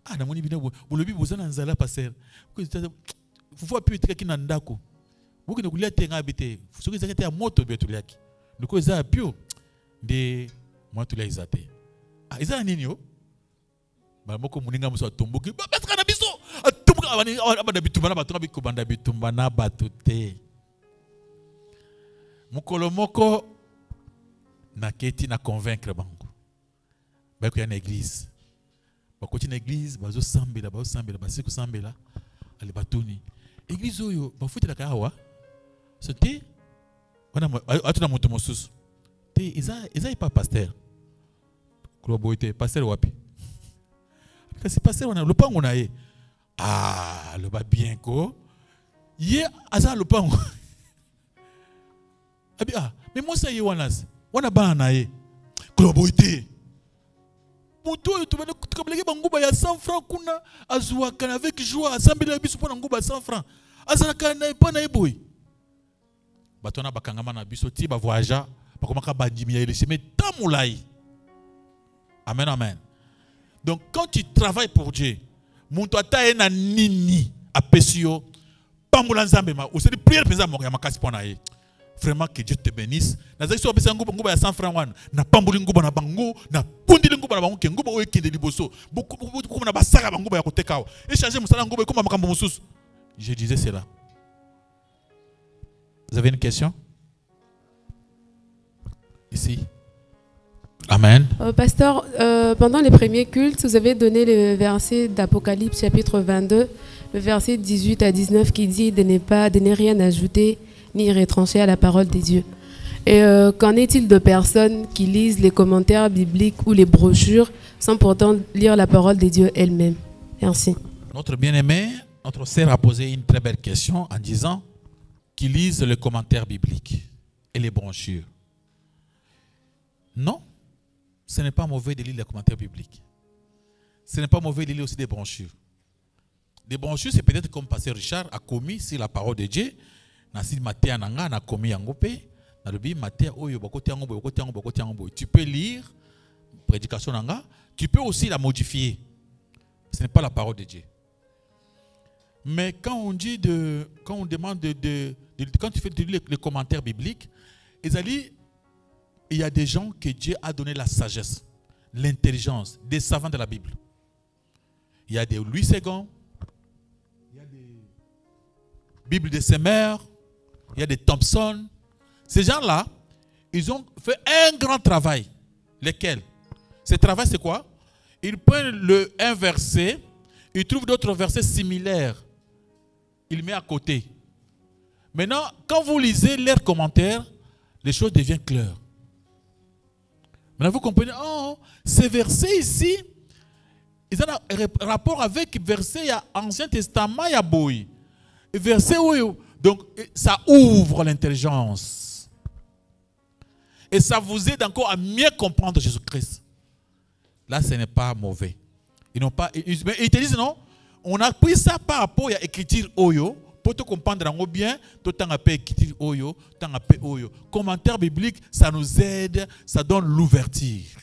Ah na moni bino bolobi bozana nzala passer. Faut appuyer quelqu'un na ndako. Vous qui ne voulez pas habiter, ce qui est à moto betuliaki. Le coup ça appuie de moi tu l'as isaté. Ah ils ont nini yo? Ba moko muninga muso tomboki. Ba betra na biso. Tomboka abani abada bitumbana bato na bikobanda bitumbana batute. Mukolo moko na keti na convaincre bango. Ba ko ya na église. Ba koti na église bazo sambela basiku sambela ali batuni. Église oyo ba futi la kawa. C'était wana atuna moto mosusu. Te isa pas pasteur. Klobo ite pasteur wapi? Kasi pasteur wana lopango na ye. Ah, le ba bien ko. Ye aza lopango. Abi ah, mais moi ça ye wana ba na ye. Klobo ite. Moto tu vas te banguba ya 100 francs kuna azuaka avec joie assemblée biso pona nguba 100 francs. azalaka na epa na eboy bato na bakangama na biso ti bavoyager bakomaka bandimi ya eleseme tamolai. Amen, amen. Donc quand tu travailles pour Dieu, muntu ata ena nini apesio pambola nzambe ma oseli prière penza mo ya makasi pona ye. Vraiment que Dieu te bénisse. Nazaki so pesa nguba ya 100 francs wana na pamboli nguba na bango na pundili nguba na bango ke nguba oyo kende liboso beaucoup na basaka bango ya koteka et changer musala nguba comme makambo mususu. Je disais cela. Vous avez une question? Ici. Amen. Pasteur, pendant les premiers cultes, vous avez donné le verset d'Apocalypse chapitre 22, le verset 18 à 19 qui dit de ne rien ajouter ni retrancher à la parole des dieux. Et qu'en est-il de personnes qui lisent les commentaires bibliques ou les brochures sans pourtant lire la parole des dieux elle-même? Merci. Notre bien-aimé, notre sœur a posé une très belle question en disant qu'ils lisent les commentaires bibliques et les brochures. Non, ce n'est pas mauvais de lire les commentaires bibliques. Ce n'est pas mauvais de lire aussi des brochures. Des brochures, c'est peut-être comme Pasteur Richard a commis sur la parole de Dieu. Tu peux lire prédication nanga, tu peux aussi la modifier. Ce n'est pas la parole de Dieu. Mais quand on dit quand on demande quand tu fais les commentaires bibliques, il y a des gens que Dieu a donné la sagesse, l'intelligence, des savants de la Bible. Il y a des Louis II, il y a des Bibles de Semer, il y a des Thompson. Ces gens-là, ils ont fait un grand travail. Lesquels? Ce travail, c'est quoi? Ils prennent un verset, ils trouvent d'autres versets similaires. Ils mettent à côté. Maintenant, quand vous lisez leurs commentaires, les choses deviennent claires. Maintenant, vous comprenez, oh, ces versets ici, ils ont un rapport avec le verset Ancien Testament, il y a boy. Verset où, donc, ça ouvre l'intelligence. Et ça vous aide encore à mieux comprendre Jésus-Christ. Là, ce n'est pas mauvais. Ils n'ont pas, ils te disent non, on a pris ça par rapport à l'écriture Oyo, pour te comprendre bien, tout temps après écriture Oyo, temps après Oyo. Commentaire biblique, ça nous aide, ça donne l'ouverture.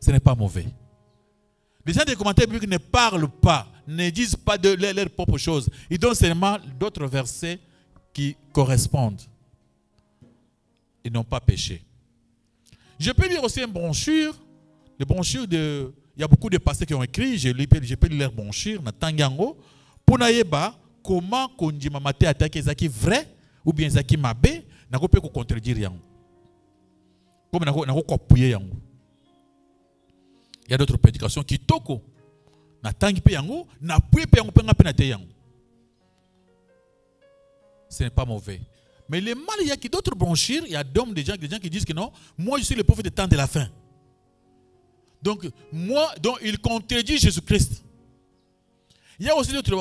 Ce n'est pas mauvais. Les gens des commentaires bibliques ne parlent pas, ne disent pas de leurs propres choses. Ils donnent seulement d'autres versets qui correspondent. Ils n'ont pas péché. Je peux lire aussi une brochure. Les brochures de... Il y a beaucoup de pasteurs qui ont écrit, je peux lire leurs brochures, pour naïba, comment kondima mate attaquer zaki vrai ou bien zaki mabe, n'a pas pu contredire yango. Comme n'a pas appuyer yango. Il y a d'autres prédications qui toko. Na tangi pe yango, na appuyer pe yango penga penate yango. Ce n'est pas mauvais. Mais le mal, il y a d'autres brochures, il y a des gens qui disent que non, moi je suis le prophète des temps de la fin. Donc, il contredit Jésus-Christ. Il y a aussi d'autres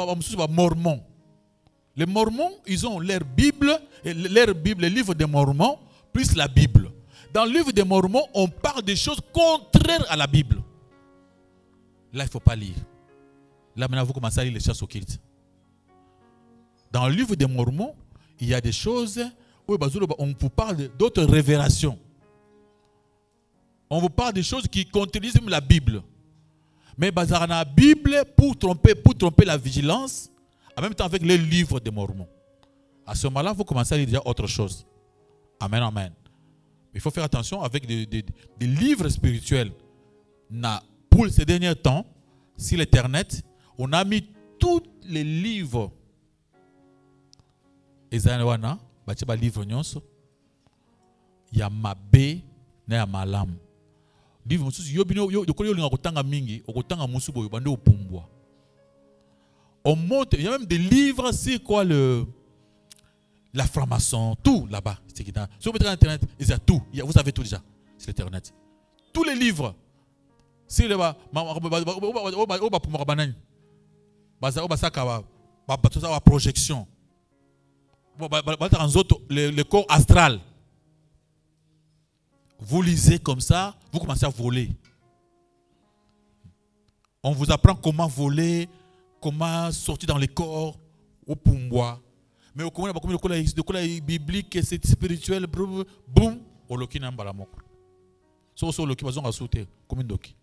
Mormons. Les Mormons, ils ont leur Bible, le livre des Mormons, plus la Bible. Dans le livre des Mormons, on parle des choses contraires à la Bible. Là, il ne faut pas lire. Là, maintenant, vous commencez à lire les chasses occultes. Dans le livre des Mormons, il y a des choses où on vous parle d'autres révélations. On vous parle des choses qui contredisent la Bible. Mais la Bible pour tromper la vigilance, en même temps avec les livres des Mormons. À ce moment-là, vous commencez à lire déjà autre chose. Amen, amen. Il faut faire attention avec des livres spirituels. Pour ces derniers temps, sur l'Internet, on a mis tous les livres. Il y a livre il y a Mabé, il y a Malam. Livre on monte, il y a même des livres, c'est quoi la franc-maçon, tout là-bas. Sur votre internet, il y a tout. Vous savez tout déjà sur internet. Tous les livres. C'est la projection. Le corps astral. Vous lisez comme ça, vous commencez à voler. On vous apprend comment voler, comment sortir dans les corps au Pumbwa. Mais au commun, de quoi biblique, c'est spirituel, boum, au loki n'a pas la moko. So loki, vas-y, on va sauter, comme une doki.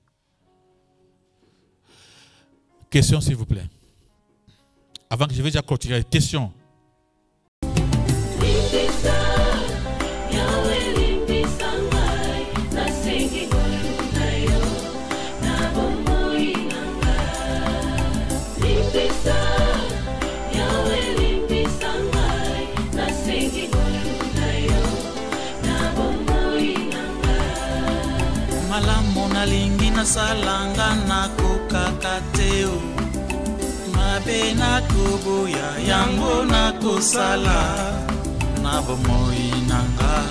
Question, s'il vous plaît. Avant que je vais déjà continuer, question. Malamu nalingi nasalanga nakokaka te o mabe nakoboya yango nakosala na bomoi nanga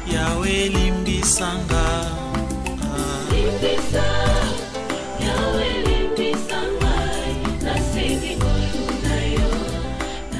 yawe limbisanga limbisa